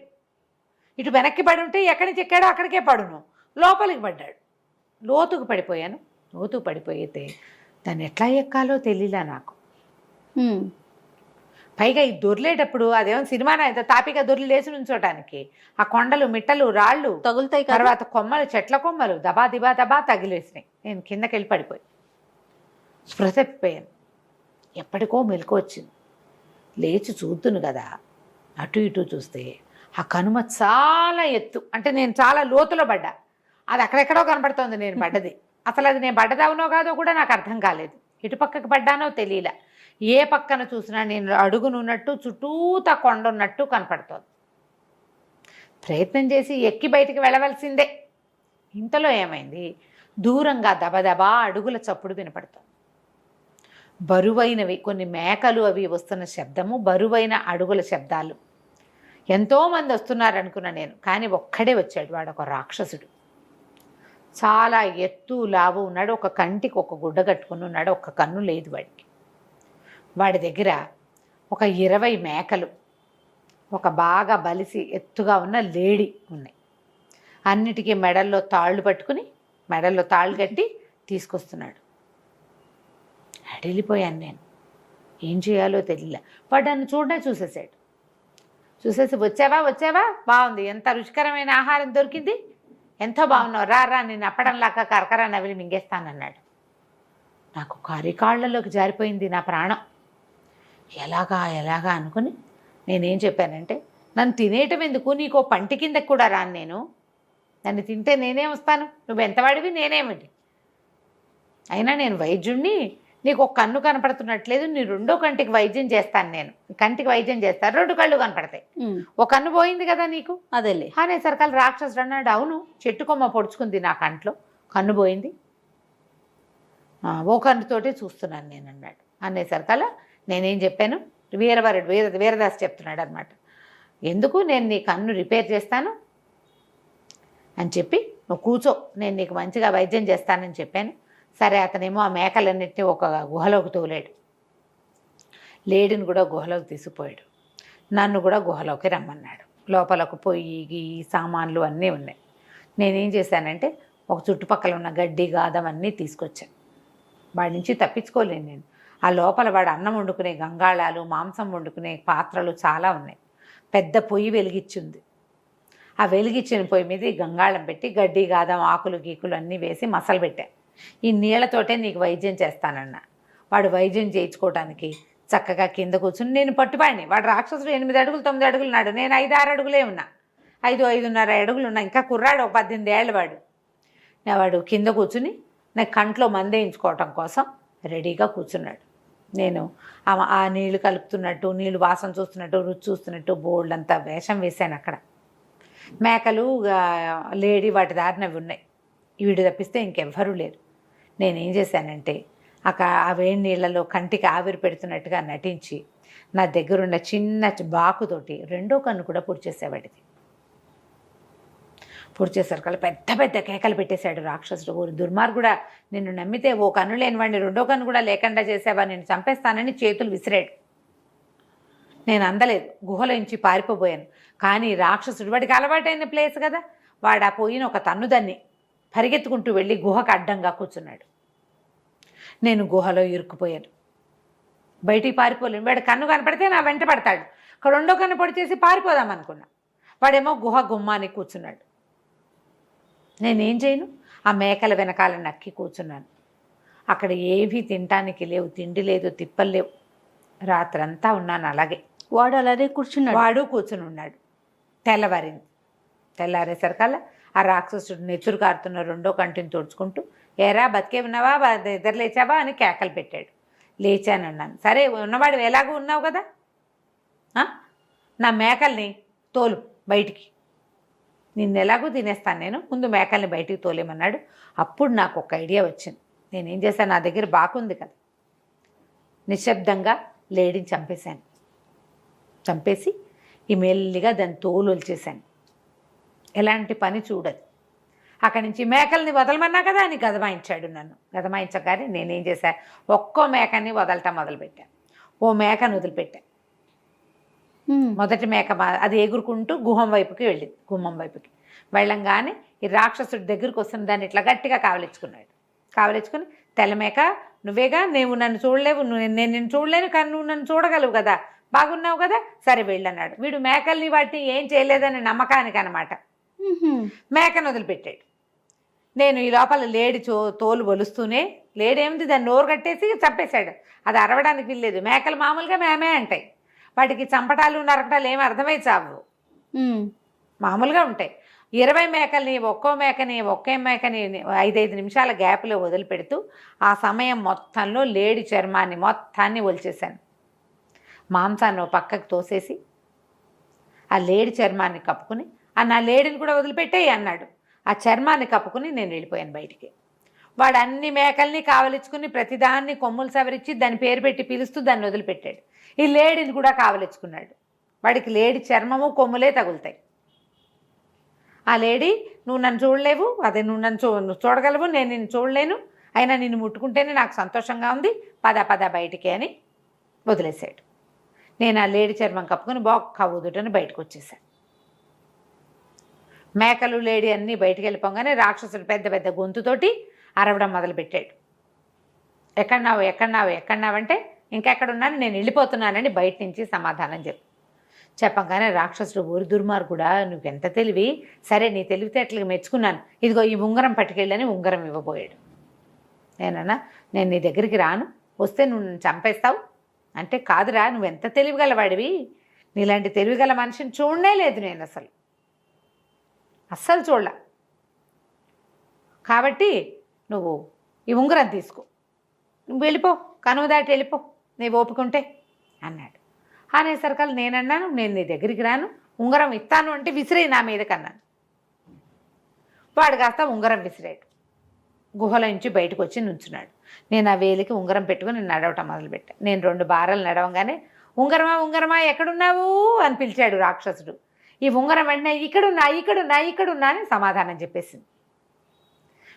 ఇటు వెనక్కి పడి ఉంటే ఎక్కడి నుంచి ఎక్కాడో అక్కడికే పడును, లోపలికి పడ్డాడు. లోతుకు పడిపోయాను. లోతుకు పడిపోయితే దాన్ని ఎట్లా ఎక్కాలో తెలియలా నాకు. పైగా ఈ దొర్లేటప్పుడు అదేమో సినిమానా అయితే తాపిగా దొర్లి లేచి నుంచోటానికి ఆ కొండలు మిట్టలు రాళ్ళు తగులుతాయి, తర్వాత కొమ్మలు, చెట్ల కొమ్మలు దబా దిబా తగిలేసినాయి. నేను కిందకి వెళ్ళి పడిపోయి స్పృహ తప్పిపోయాను. ఎప్పటికో మెలకు వచ్చింది. లేచి చూద్దును కదా, అటు ఇటు చూస్తే ఆ కనుమ చాలా ఎత్తు, అంటే నేను చాలా లోతులో పడ్డా. అది అక్కడెక్కడో కనపడుతోంది నేను పడ్డది. అసలు అది నేను పడ్డదవునో కాదో కూడా నాకు అర్థం కాలేదు. ఇటు పక్కకి పడ్డానో తెలియలే. ఏ పక్కన చూసినా నేను అడుగునున్నట్టు చుట్టూతా కొండ ఉన్నట్టు కనపడుతోంది. ప్రయత్నం చేసి ఎక్కి బయటికి వెళ్ళవలసిందే. ఇంతలో ఏమైంది, దూరంగా దబదబా అడుగుల చప్పుడు వినపడుతోంది. బరువైనవి కొన్ని మేకలు అవి వస్తున్న శబ్దము, బరువైన అడుగుల శబ్దాలు. ఎంతోమంది వస్తున్నారనుకున్నా నేను, కానీ ఒక్కడే వచ్చాడు. వాడు ఒక రాక్షసుడు, చాలా ఎత్తు లావు ఉన్నాడు. ఒక కంటికి ఒక గుడ్డ కట్టుకుని ఉన్నాడు, ఒక్క కన్ను లేదు వాడికి. వాడి దగ్గర ఒక 20 మేకలు, ఒక బాగా బలిసి ఎత్తుగా ఉన్న లేడి ఉన్నాయి. అన్నిటికీ మెడల్లో తాళ్ళు పట్టుకుని, మెడల్లో తాళ్ళు కట్టి తీసుకొస్తున్నాడు. అడిలిపోయాను నేను, ఏం చేయాలో తెలియలే. వాడు నన్ను చూసేసాడు. చూసేసి వచ్చావా, బాగుంది, ఎంత రుచికరమైన ఆహారం దొరికింది, ఎంతో బాగున్నావు, రా నేను అప్పడంలాగా కరకర నవిలి మింగేస్తానన్నాడు. నాకు కరికాళ్లలోకి జారిపోయింది నా ప్రాణం. ఎలాగా అనుకుని నేనేం చెప్పానంటే, నన్ను తినేయటం ఎందుకు, నీకో పంటి కిందకి కూడా రాను నేను, నన్ను తింటే నేనే వస్తాను, నువ్వు ఎంతవాడివి నేనేమిటి, అయినా నేను వైద్యుడిని, నీకు ఒక కన్ను కనపడుతున్నట్లేదు, నీ రెండో కంటికి వైద్యం చేస్తాను, నేను కంటికి వైద్యం చేస్తాను, 2 కళ్ళు కనపడతాయి, ఒక కన్ను పోయింది కదా నీకు, అదేలే అనేసరికల్ రాక్షసుడు అన్నాడు. అవును, చెట్టు కొమ్మ పొడుచుకుంది నా కంట్లో, కన్ను పోయింది, ఓ కన్నుతోటే చూస్తున్నాను నేను అన్నాడు. అనేసరికల్లా నేనేం చెప్పాను, వీరదాస్ చెప్తున్నాడు అనమాట, ఎందుకు నేను నీ కన్ను రిపేర్ చేస్తాను అని చెప్పి నువ్వు కూర్చో, నేను నీకు మంచిగా వైద్యం చేస్తానని చెప్పాను. సరే, అతనేమో ఆ మేకలన్నింటినీ ఒక గుహలోకి తోలాడు, లేడిని కూడా గుహలోకి తీసుకుపోయాడు, నన్ను కూడా గుహలోకి రమ్మన్నాడు. లోపలకు పొయ్యి సామాన్లు అన్నీ ఉన్నాయి. నేనేం చేశానంటే ఒక చుట్టుపక్కల ఉన్న గడ్డి గాదం అన్నీ తీసుకొచ్చాను. వాడి నుంచి తప్పించుకోలేను నేను. ఆ లోపల వాడు అన్నం వండుకునే గంగాళాలు, మాంసం వండుకునే పాత్రలు చాలా ఉన్నాయి. పెద్ద పొయ్యి వెలిగించింది. ఆ వెలిగించిన పొయ్యి మీద గంగాళం పెట్టి గడ్డి గాదం ఆకులు గీకులు అన్నీ వేసి మసలు పెట్టాను. ఈ నీళ్లతోటే నీకు వైద్యం చేస్తానన్నా. వాడు వైద్యం చేయించుకోవడానికి చక్కగా కింద కూర్చుని నేను పట్టుపాడిని. వాడు రాక్షసుడు 8 అడుగులు 9 అడుగులు ఉన్నాడు, నేను 5 6 అడుగులే ఉన్నా, 5 5.5 అడుగులు ఉన్నా. ఇంకా కుర్రాడు, 18 ఏళ్ళ వాడు. వాడు కింద కూర్చుని నాకు కంట్లో మందేయించుకోవటం కోసం రెడీగా కూర్చున్నాడు. నేను ఆ నీళ్లు కలుపుతున్నట్టు, నీళ్ళు వాసన చూస్తున్నట్టు, రుచి చూస్తున్నట్టు బోల్డ్ అంతా వేషం వేశాను. అక్కడ మేకలు లేడీ వాటి దారిన అవి ఉన్నాయి. వీడు తప్పిస్తే ఇంకెవ్వరూ లేరు. నేనేం చేశానంటే ఆ వేడి నీళ్ళలో కంటికి ఆవిరి పెడుతున్నట్టుగా నటించి నా దగ్గరున్న చిన్న బాకుతోటి 2వ కన్ను కూడా పొడిచేసేవాడిది. పొడిచేసరికల్లా పెద్ద పెద్ద కేకలు పెట్టేశాడు రాక్షసుడు. ఊరి దుర్మార్గుడా, నిన్ను నమ్మితే ఓ కన్ను లేని వాడిని 2వ కన్ను కూడా లేకుండా చేసావా, నేను చంపేస్తానని చేతులు విసిరాడు. నేను అందలేదు, గుహలోంచి పారిపోబోయాను. కానీ రాక్షసుడు, వాడికి అలవాటైన ప్లేస్ కదా, వాడు ఆ పోయిన ఒక తన్నుదాన్ని పరిగెత్తుకుంటూ వెళ్ళి గుహకు అడ్డంగా కూర్చున్నాడు. నేను గుహలో ఇరుక్కుపోయాను, బయటికి పారిపోలేను. వాడు కన్ను కనపడితే నా వెంట పడతాడు. 2వ కన్ను పొడి చేసి పారిపోదాం అనుకున్నా. వాడేమో గుహ గుమ్మానికి కూర్చున్నాడు. నేనేం చేయను, ఆ మేకల వెనకాల నక్కి కూర్చున్నాను. అక్కడ ఏవీ తినటానికి లేవు, తిండి లేదు, తిప్పలు లేవు. రాత్రంతా ఉన్నాను అలాగే. వాడు అలాగే కూర్చున్నాడు. వాడు కూర్చుని ఉన్నాడు. తెల్లవారింది. తెల్లారేసరికల్లా ఆ రాక్షసుడు నెత్తురు కారుతున్న 2వ కంటిని తుడుచుకుంటూ, ఏరా బతికే ఉన్నావా, నిద్ర లేచావా అని కేకలు పెట్టాడు. లేచానన్నాను. సరే ఉన్నవాడు ఎలాగూ ఉన్నావు కదా, నా మేకల్ని తోలు బయటికి, నిన్ను ఎలాగూ తినేస్తాను నేను, ముందు మేకల్ని బయటికి తోలేమన్నాడు. అప్పుడు నాకు ఒక ఐడియా వచ్చింది. నేనేం చేశాను, నా దగ్గర బాగుంది కదా, నిశ్శబ్దంగా లేడీని చంపేశాను. చంపేసి ఈ మెల్లిగా దాన్ని తోలు వచ్చేసాను. ఎలాంటి పని చూడదు. అక్కడి నుంచి మేకల్ని వదలమన్నా కదా అని గదమాయించాడు నన్ను. గదమాయించగానే నేనేం చేశాను, ఒక్కో మేకని వదలటం మొదలుపెట్టాను. ఓ మేకను వదిలిపెట్టాను. మొదటి మేక అది ఎగురుకుంటూ గుహం వైపుకి వెళ్ళింది. గుమ్మం వైపుకి వెళ్ళంగానే ఈ రాక్షసుడి దగ్గరికి వస్తున్న దాన్ని ఇట్లా గట్టిగా కావలించుకున్నాడు. కావలించుకుని, తెల్ల మేక నువ్వేగా, నువ్వు నన్ను చూడలేవు, నేను నిన్ను చూడలేను, కానీ నువ్వు నన్ను చూడగలవు కదా, బాగున్నావు కదా, సరే వెళ్ళన్నాడు. వీడు మేకల్ని వాటిని ఏం చేయలేదని నమ్మకానికి అనమాట మేకను వదిలిపెట్టాడు. నేను ఈ లోపల లేడి తోలు వలుస్తూనే, లేడేమిటి దాన్ని నోరు కట్టేసి చంపేశాడు. అది అరవడానికి వీల్లేదు. మేకలు మామూలుగా మేమే అంటాయి, వాటికి చంపటాలు నరకటాలు ఏమి అర్థమై చావు, మామూలుగా ఉంటాయి. 20 మేకల్ని ఒక్కో మేకని 5 నిమిషాల గ్యాప్లో వదిలిపెడుతూ ఆ సమయం మొత్తంలో లేడి చర్మాన్ని మొత్తాన్ని ఒలిచేశాను. మాంసాన్ని పక్కకు తోసేసి ఆ లేడి చర్మాన్ని కప్పుకుని, నా లేడిని కూడా వదిలిపెట్టేయి అన్నాడు. ఆ చర్మాన్ని కప్పుకుని నేను వెళ్ళిపోయాను బయటికి. వాడు అన్ని మేకల్ని కావలించుకుని ప్రతిదాన్ని కొమ్ములు సవరించి దాని పేరు పెట్టి పిలుస్తూ దాన్ని వదిలిపెట్టాడు. ఈ లేడిని కూడా కావలించుకున్నాడు. వాడికి లేడి చర్మము కొమ్ములే తగులుతాయి. ఆ లేడీ, నువ్వు నన్ను చూడలేవు, అదే నువ్వు నన్ను చూడగలవు, నేను నిన్ను చూడలేను, అయినా నిన్ను ముట్టుకుంటేనే నాకు సంతోషంగా ఉంది, పద బయటికి అని వదిలేశాడు. నేను ఆ లేడి చర్మం కప్పుకొని బొక్క ఊదుటని బయటకు వచ్చేసాను. మేకలు లేడీ అన్నీ బయటికి వెళ్ళిపోగానే రాక్షసుడు పెద్ద పెద్ద గొంతుతోటి అరవడం మొదలుపెట్టాడు. ఎక్కడున్నావంటే ఇంకెక్కడున్నాను, నేను వెళ్ళిపోతున్నానని బయట నుంచి సమాధానం చెప్పంగానే రాక్షసుడు, ఊరి దుర్మార్గుడా, నువ్వెంత తెలివి, సరే నీ తెలివితేటలకు మెచ్చుకున్నాను, ఇదిగో ఈ ఉంగరం పట్టుకెళ్ళని ఉంగరం ఇవ్వబోయాడు. నేనన్నా, నేను నీ దగ్గరికి రాను, వస్తే నువ్వు నన్ను చంపేస్తావు అంటే, కాదురా, నువ్వెంత తెలివిగలవాడివి, నీలాంటి తెలివిగల మనిషిని చూడనే లేదు నేను, అస్సలు చూడలే, కాబట్టి నువ్వు ఈ ఉంగరం తీసుకో, నువ్వు వెళ్ళిపో, కనుమ దాటి వెళ్ళిపో, నీ ఓపుకుంటే అన్నాడు. అనేసరికల్ నేనన్నాను, నేను నీ దగ్గరికి రాను, ఉంగరం ఇస్తాను అంటే విసిరే నా మీద కన్నాను. వాడు కాస్త ఉంగరం విసిరాడు. గుహల నుంచి బయటకు వచ్చి నుంచున్నాడు. నేను ఆ వేలికి ఉంగరం పెట్టుకుని నడవటం మొదలుపెట్టాను. నేను 2 బారాలు నడవంగానే, ఉంగరమా ఎక్కడున్నావు అని పిలిచాడు రాక్షసుడు. ఈ ఉంగరం వెంటనే ఇక్కడున్నా అని సమాధానం చెప్పేసింది.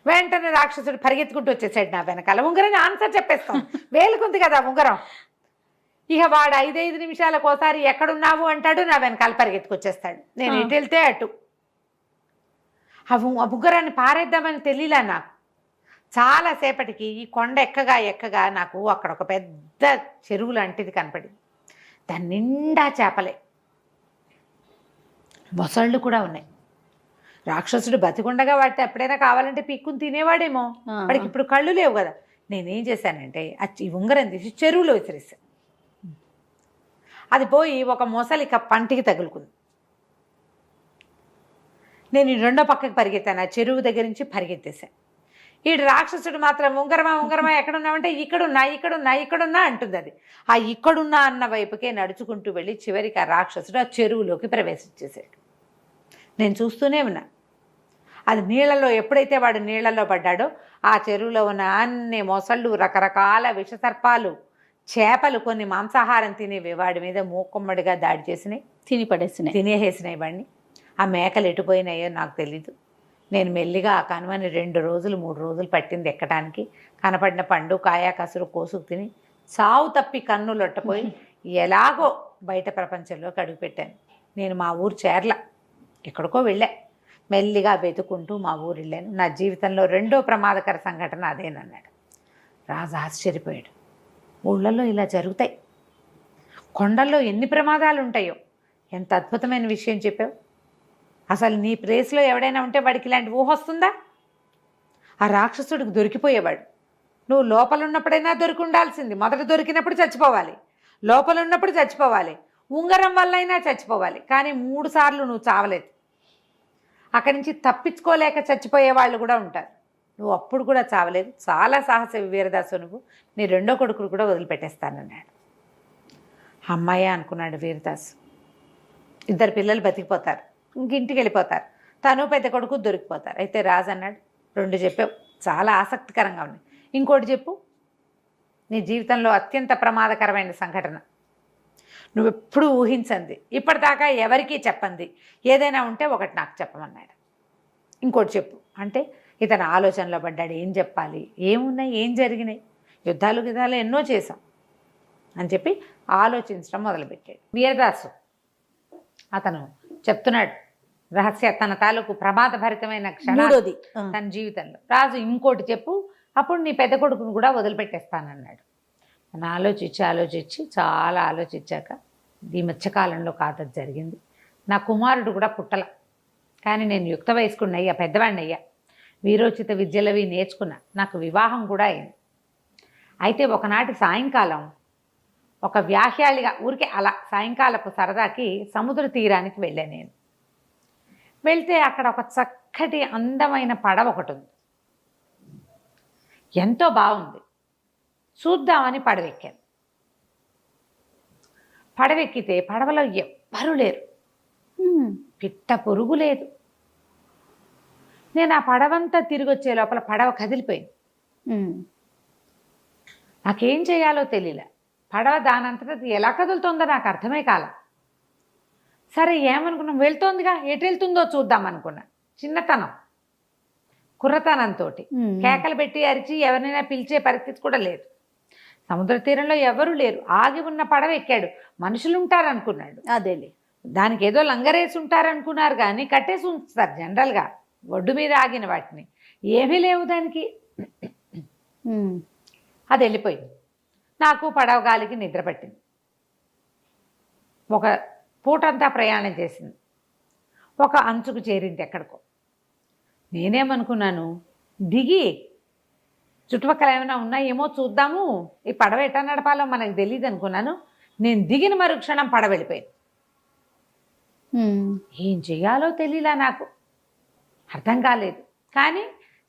వెంటనే రాక్షసుడు పరిగెత్తుకుంటూ వచ్చేసాడు నా వెనకాల. ఉంగరం ఆన్సర్ చెప్పేస్తాం, వేలుకుంది కదా ఉంగరం. ఇక వాడు 5 నిమిషాలకు ఒకసారి ఎక్కడున్నావు అంటాడు, నా వెనకాల పరిగెత్తుకొచ్చేస్తాడు. నేను ఎటు వెళ్తే అటు. ఆ ఉంగరాన్ని పారేద్దామని తెలియలా నాకు. చాలాసేపటికి ఈ కొండ ఎక్కగా నాకు అక్కడ ఒక పెద్ద చెరువు లాంటిది కనపడింది. దాని నిండా చేపలే, మొసళ్ళు కూడా ఉన్నాయి. రాక్షసుడు బతికుండగా వాటి ఎప్పుడైనా కావాలంటే పీక్కుని తినేవాడేమో. ఆ. వాడికి ఇప్పుడు కళ్ళు లేవు కదా. నేనేం చేశానంటే ఈ ఉంగరం తీసి చెరువులో విసిరేసాను. అది పోయి ఒక మొసలి పంటికి తగులుకుంది. నేను ఈ రెండో పక్కకి పరిగెత్తాను, ఆ చెరువు దగ్గర నుంచి పరిగెత్తేసాను. ఈ రాక్షసుడు మాత్రం ఉంగరమా ఎక్కడున్నామంటే ఇక్కడున్నా అంటుంది. అది ఆ ఇక్కడున్నా అన్న వైపుకే నడుచుకుంటూ వెళ్ళి చివరికి ఆ రాక్షసుడు ఆ చెరువులోకి ప్రవేశించేసాడు. నేను చూస్తూనే ఉన్నా. అది నీళ్ళలో ఎప్పుడైతే వాడు నీళ్ళలో పడ్డాడో ఆ చెరువులో ఉన్న అన్ని మొసళ్ళు, రకరకాల విషసర్పాలు, చేపలు, కొన్ని మాంసాహారం తినేవి వాడి మీద మూకుమ్మడిగా దాడి చేసినాయి, తినేసేసినాయి వాడిని. ఆ మేకలు ఎటుపోయినాయో నాకు తెలీదు. నేను మెల్లిగా ఆ కనుమని 2 రోజులు 3 రోజులు పట్టింది ఎక్కడానికి. కనపడిన పండు కాయ కసురు కోసుకు తిని సావు తప్పి కన్నులొట్టపోయి ఎలాగో బయట ప్రపంచంలోకి అడుగుపెట్టాను. నేను మా ఊరు చేర్ల ఎక్కడికో వెళ్ళా. మెల్లిగా వెతుకుంటూ మా ఊరు వెళ్ళాను. నా జీవితంలో 2వ ప్రమాదకర సంఘటన అదేనన్నాడు. రాజు ఆశ్చర్యపోయాడు. ఊళ్ళల్లో ఇలా జరుగుతాయి, కొండల్లో ఎన్ని ప్రమాదాలు ఉంటాయో. ఎంత అద్భుతమైన విషయం చెప్పావు. అసలు నీ ప్లేస్లో ఎవడైనా ఉంటే వాడికి ఇలాంటి ఊహ వస్తుందా? ఆ రాక్షసుడికి దొరికిపోయేవాడు. నువ్వు లోపల ఉన్నప్పుడైనా దొరికి ఉండాల్సింది. మొదట దొరికినప్పుడు చచ్చిపోవాలి, లోపల ఉన్నప్పుడు చచ్చిపోవాలి, ఉంగరం వల్ల అయినా చచ్చిపోవాలి. కానీ 3 సార్లు నువ్వు చావలేదు. అక్కడి నుంచి తప్పించుకోలేక చచ్చిపోయే వాళ్ళు కూడా ఉంటారు. నువ్వు అప్పుడు కూడా చావలేదు. చాలా సాహస వీరదాసు నువ్వు. నీ 2వ కొడుకును కూడా వదిలిపెట్టేస్తానన్నాడు. అమ్మాయి అనుకున్నాడు వీరదాసు. 2 పిల్లలు బతికిపోతారు, ఇంటికి వెళ్ళిపోతారు. తను పెద్ద కొడుకు దొరికిపోతారు. అయితే రాజు అన్నాడు, 2 చెప్పావు, చాలా ఆసక్తికరంగా ఉన్నాయి. ఇంకోటి చెప్పు, నీ జీవితంలో అత్యంత ప్రమాదకరమైన సంఘటన, నువ్వెప్పుడు ఊహించంది, ఇప్పటిదాకా ఎవరికీ చెప్పంది ఏదైనా ఉంటే ఒకటి నాకు చెప్పమన్నాడు. ఇంకోటి చెప్పు అంటే ఇతను ఆలోచనలో పడ్డాడు. ఏం చెప్పాలి, ఏమున్నాయి, ఏం జరిగినాయి, యుద్ధాలు ఎన్నో చేశాం అని చెప్పి ఆలోచించడం మొదలుపెట్టాడు వీరదాసు. అతను చెప్తున్నాడు రహస్య, తన తాలూకు ప్రమాదభరితమైన క్షణాలు తన జీవితంలో. రాజు ఇంకోటి చెప్పు, అప్పుడు నీ పెద్ద కొడుకును కూడా వదిలిపెట్టేస్తానన్నాడు. తను ఆలోచించి చాలా ఆలోచించాక ఈ మధ్యకాలంలో కాదు జరిగింది. నా కుమారుడు కూడా పుట్టల, కానీ నేను యుక్త వయస్కుడిని అయ్యా, పెద్దవాడిని అయ్యా, వీరోచిత విద్యలవి నేర్చుకున్నా, నాకు వివాహం కూడా అయింది. అయితే ఒకనాటి సాయంకాలం ఒక వ్యాహ్యాళిగా ఊరికే అలా సాయంకాలపు సరదాకి సముద్ర తీరానికి వెళ్ళాను నేను. వెళ్తే అక్కడ ఒక చక్కటి అందమైన పడవ ఒకటి ఉంది. ఎంతో బాగుంది. చూద్దామని పడవెక్కాను. పడవెక్కితే పడవలో ఎవ్వరూ లేరు, పిట్ట పొరుగు లేదు. నేను ఆ పడవంతా తిరిగి వచ్చే లోపల పడవ కదిలిపోయింది. నాకేం చేయాలో తెలియలే. పడవ దానంతటా ఎలా కదులుతుందో నాకు అర్థమే కాల. సరే ఏమనుకున్నాం, వెళ్తోందిగా, ఎటు వెళ్తుందో చూద్దాం అనుకున్నా. చిన్నతనం, కుర్రతనంతో కేకలు పెట్టి అరిచి ఎవరినైనా పిలిచే పరిస్థితి కూడా లేదు. సముద్ర తీరంలో ఎవరూ లేరు. ఆగి ఉన్న పడవ ఎక్కాడు. మనుషులు ఉంటారనుకున్నాడు. అదేలే, దానికి ఏదో లంగరేసి ఉంటారనుకున్నారు, కానీ కట్టేసి ఉంచుతారు జనరల్గా ఒడ్డు మీద ఆగిన వాటిని. ఏమీ లేవు దానికి. అది వెళ్ళిపోయింది. నాకు పడవ గాలికి నిద్ర పట్టింది. ఒక పూటంతా ప్రయాణం చేసింది. ఒక అంచుకు చేరింది ఎక్కడికో. నేనేమనుకున్నాను, దిగి చుట్టుపక్కల ఏమైనా ఉన్నాయేమో చూద్దాము, ఈ పడవ ఎట్లా నడపాలో మనకు తెలియదు అనుకున్నాను. నేను దిగిన మరుక్షణం పడవ వెళ్ళిపోయింది. ఏం చెయ్యాలో తెలియలా, నాకు అర్థం కాలేదు. కానీ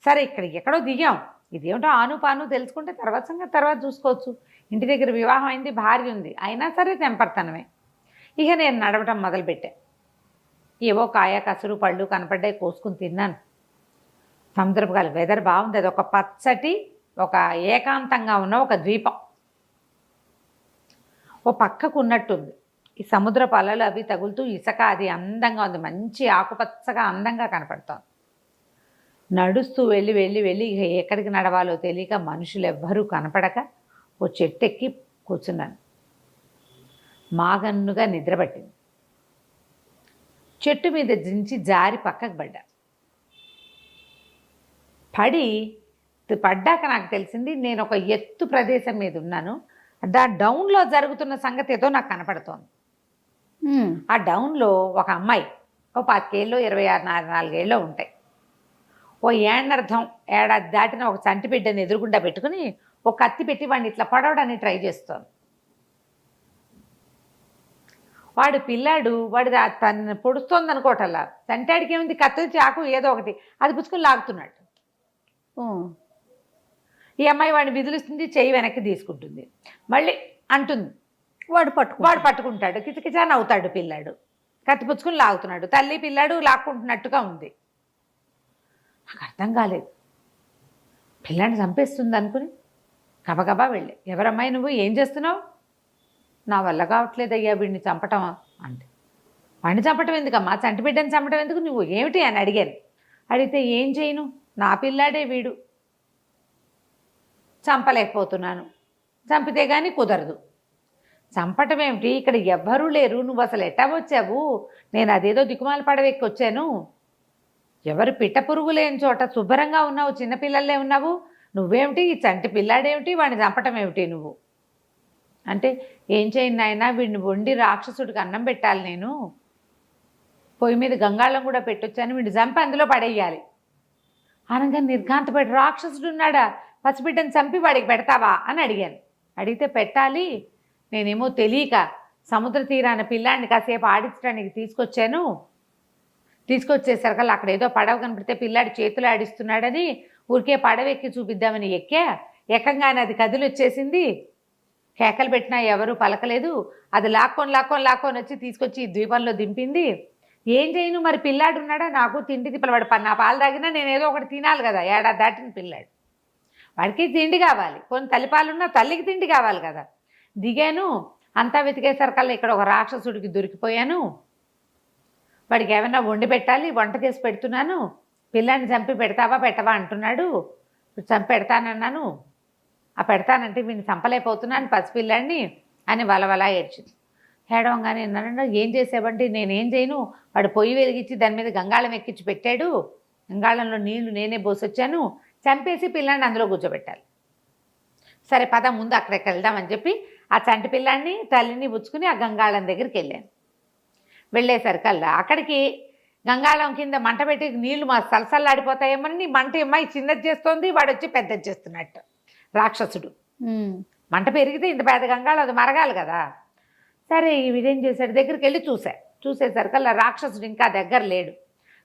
సరే ఎక్కడో దిగాం, ఇదేమిటో ఆను పాను తెలుసుకుంటే తర్వాత చూసుకోవచ్చు. ఇంటి దగ్గర వివాహం అయింది, భార్య ఉంది, అయినా సరే తెంపర్తనమే. ఇక నేను నడవటం మొదలుపెట్టా. ఏవో కాయ కసురు పళ్ళు కనపడ్డాయి, కోసుకుని తిన్నాను. సముద్రపు గాలి, వెదర్ బాగుంది. అది ఒక పచ్చటి, ఒక ఏకాంతంగా ఉన్న ఒక ద్వీపం. ఓ పక్కకు ఉన్నట్టుంది. ఈ సముద్రపు అలలు అవి తగులుతూ ఇసుక అది అందంగా ఉంది, మంచి ఆకుపచ్చగా అందంగా కనపడుతోంది. నడుస్తూ వెళ్ళి ఇక ఎక్కడికి నడవాలో తెలియక, మనుషులు ఎవ్వరూ కనపడక ఓ చెట్టు ఎక్కి కూర్చున్నాను. మాగన్నుగా నిద్రపట్టింది. చెట్టు మీద దించి జారి పక్కకు పడ్డా. పడ్డాక నాకు తెలిసింది నేను ఒక ఎత్తు ప్రదేశం మీద ఉన్నాను. డౌన్లో జరుగుతున్న సంగతి ఏదో నాకు కనపడుతోంది. ఆ డౌన్లో ఒక అమ్మాయి ఓ 25 ఏళ్ళు 26 24 ఏళ్ళు ఉంటాయి. ఓ ఏడనర్థం ఏడాది దాటిన ఒక చంటి బిడ్డని ఎదురుగుండా పెట్టుకుని ఒక కత్తి పెట్టి వాడిని ఇట్లా పడవడానికి ట్రై చేస్తోంది. వాడు పిల్లాడు వాడు తను పొడుస్తోంది అనుకోవటల్లా, చంటాడికి ఏముంది, కత్తి చాకు ఏదో ఒకటి అది పుచ్చుకుని లాగుతున్నాడు. ఈ అమ్మాయి వాడిని విదిలిస్తుంది, చెయ్యి వెనక్కి తీసుకుంటుంది, మళ్ళీ అంటుంది, వాడు పట్టుకుంటాడు, కిచకిచా నవ్వుతాడు పిల్లాడు, కత్తి పుచ్చుకుని లాగుతున్నాడు, తల్లి పిల్లాడు లాక్కుంటున్నట్టుగా ఉంది. నాకు అర్థం కాలేదు, పిల్లాడిని చంపేస్తుంది అనుకుని గబగబా వెళ్ళి, ఎవరమ్మాయి నువ్వు, ఏం చేస్తున్నావు? నా వల్ల కావట్లేదు అయ్యా వీడిని చంపటం అంటే. వాడిని చంపటం ఎందుకమ్మా, చంటి బిడ్డని చంపటం ఎందుకు, నువ్వు ఏమిటి అని అడిగాను. అడిగితే ఏం చేయను, నా పిల్లాడే వీడు, చంపలేకపోతున్నాను, చంపితే కానీ కుదరదు. చంపటం ఏమిటి, ఇక్కడ ఎవ్వరూ లేరు, నువ్వు అసలు ఎట్టా వచ్చావు, నేను అదేదో దిక్కుమాల పడవెక్కి వచ్చాను, ఎవరు పిట్ట పురుగు లేని చోట శుభ్రంగా ఉన్నావు, చిన్నపిల్లలే ఉన్నావు, నువ్వేమిటి ఈ చంటి పిల్లాడేమిటి, వాడిని చంపటం ఏమిటి నువ్వు అంటే, ఏం చేయను నాయనా, వీడిని వండి రాక్షసుడికి అన్నం పెట్టాలి, నేను పొయ్యి మీద గంగాళం కూడా పెట్టొచ్చాను, వీడిని చంపి అందులో పడేయాలి అనగా నిర్ఘాంతపడి, రాక్షసుడు ఉన్నాడా, పసిబిడ్డని చంపి వాడికి పెడతావా అని అడిగాను. అడిగితే పెట్టాలి, నేనేమో తెలియక సముద్ర తీరాన పిల్లాడిని కాసేపు ఆడించడానికి తీసుకొచ్చాను, తీసుకొచ్చేసరికల్లా అక్కడ ఏదో పడవ కనిపిస్తే పిల్లాడి చేతులు ఆడిస్తున్నాడని ఊరికే పడవ ఎక్కి చూపిద్దామని ఎక్కంగానే అది కదిలి వచ్చేసింది, కేకలు పెట్టినా ఎవరూ పలకలేదు, అది లాక్కొని వచ్చి తీసుకొచ్చి ఈ ద్వీపంలో దింపింది. ఏం చేయను మరి, పిల్లాడు ఉన్నాడా, నాకు తిండి తిప్పలవాడు, నా పాలు తాగినా నేను ఏదో ఒకటి తినాలి కదా, ఏడాది దాటిన పిల్లాడు, వాడికి తిండి కావాలి, కొన్ని తల్లిపాలున్నా తల్లికి తిండి కావాలి కదా. దిగాను, అంతా వెతికేసరికల్లా ఇక్కడ ఒక రాక్షసుడికి దొరికిపోయాను, వాడికి ఏమైనా వండి పెట్టాలి, వంట చేసి పెడుతున్నాను, పిల్లాన్ని చంపి పెడతావా పెట్టవా అంటున్నాడు, చంపి పెడతానన్నాను, ఆ పెడతానంటే వీడిని చంపలేకపోతున్నాను పసిపిల్లాడిని అని వలవలా ఏడ్చింది. ఏడవంగానే నన్ను ఏం చేసావంటే, నేనేం చేయను, వాడు పొయ్యి వెలిగించి దాని మీద గంగాళం ఎక్కించి పెట్టాడు, గంగాళంలో నీళ్లు నేనే పోసొచ్చాను, చంపేసి పిల్లాడిని అందులో కూర్చోబెట్టాలి. సరే పద ముందు అక్కడికి వెళ్దామని చెప్పి ఆ చంటి పిల్లాడిని తల్లిని పుచ్చుకుని ఆ గంగాళం దగ్గరికి వెళ్ళాను. వెళ్ళేసరికల్లా అక్కడికి గంగాళం కింద మంట పెట్టి నీళ్లు మా సలసల్లాడిపోతాయేమని మంట అమ్మాయి చిన్నది చేస్తోంది, వాడు వచ్చి పెద్దది చేస్తున్నట్టు రాక్షసుడు. మంట పెరిగితే ఇంత పెద్ద గంగాళం అది మరగాలి కదా. సరే ఇదేం చేశాడు, దగ్గరికి వెళ్ళి చూసేసరికల్లా రాక్షసుడు ఇంకా దగ్గర లేడు.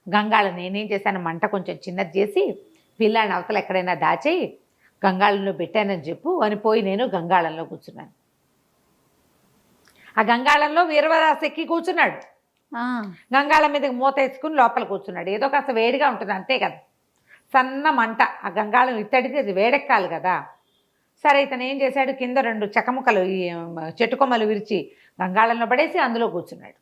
గంగాళం నేనేం చేశాను, మంట కొంచెం చిన్నది చేసి పిల్లాడిని అవతల ఎక్కడైనా దాచేయి గంగాళంలో పెట్టానని చెప్పు అని పోయి నేను గంగాళంలో కూర్చున్నాను. ఆ గంగాళంలో వీరవరాశ ఎక్కి కూర్చున్నాడు, గంగాళం మీద మూత వేసుకుని లోపల కూర్చున్నాడు. ఏదో కాస్త వేడిగా ఉంటుంది అంతే కదా, సన్న మంట, ఆ గంగాళం ఇత్తడితే అది వేడెక్కాలి కదా. సరే ఇతను ఏం చేశాడు, కింద 2 చెక్కముక్కలు చెట్టు కొమ్మలు విరిచి గంగాళంలో పడేసి అందులో కూర్చున్నాడు.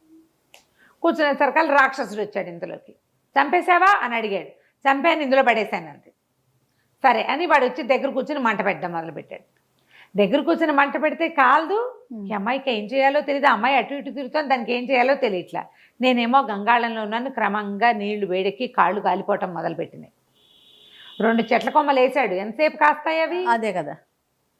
కూర్చునేసరికల్లా రాక్షసుడు వచ్చాడు ఇందులోకి. చంపేశావా అని అడిగాడు. చంపాను, ఇందులో పడేశాను అంతే. సరే అని వాడు వచ్చి దగ్గర కూర్చుని మంట పెట్టడం మొదలుపెట్టాడు. దగ్గర కూర్చుని మంట పెడితే కాలదు. ఈ అమ్మాయికి ఏం చేయాలో తెలియదు, అమ్మాయి అటు ఇటు తిరుగుతుంది, దానికి ఏం చేయాలో తెలియట్లా. నేనేమో గంగాళంలో ఉన్నాను, క్రమంగా నీళ్లు వేడెక్కి కాళ్ళు కాలిపోవటం మొదలుపెట్టినాయి. 2 చెట్ల కొమ్మలు వేసాడు, ఎంతసేపు కాస్తాయి అవి, అదే కదా,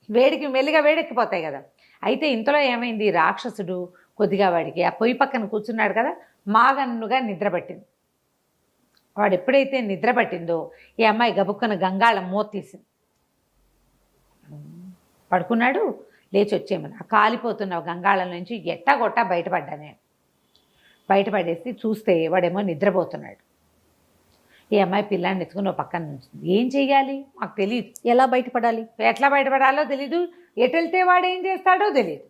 వేడికి మెల్లిగా వేడెక్కిపోతాయి కదా. అయితే ఇంతలో ఏమైంది, రాక్షసుడు కొద్దిగా వాడికి ఆ పొయ్యి పక్కన కూర్చున్నాడు కదా, మాగన్నుగా నిద్ర పట్టింది. వాడు ఎప్పుడైతే నిద్ర పట్టిందో ఈ అమ్మాయి గబుక్కన గంగాళం మూత తీసింది. పడుకున్నాడు, లేచి వచ్చేయమని ఆ కాలిపోతున్న గంగాళం నుంచి ఎట్టాగొట్టా బయటపడ్డాను నేను. బయటపడేసి చూస్తే వాడేమో నిద్రపోతున్నాడు. ఈ అమ్మాయి పిల్లాన్ని ఎత్తుకుని పక్కన నుంచింది. ఏం చెయ్యాలి మాకు తెలియదు, ఎలా బయటపడాలి, ఎట్లా బయటపడాలో తెలీదు, ఎటు వెళ్తే వాడు ఏం చేస్తాడో తెలియదు.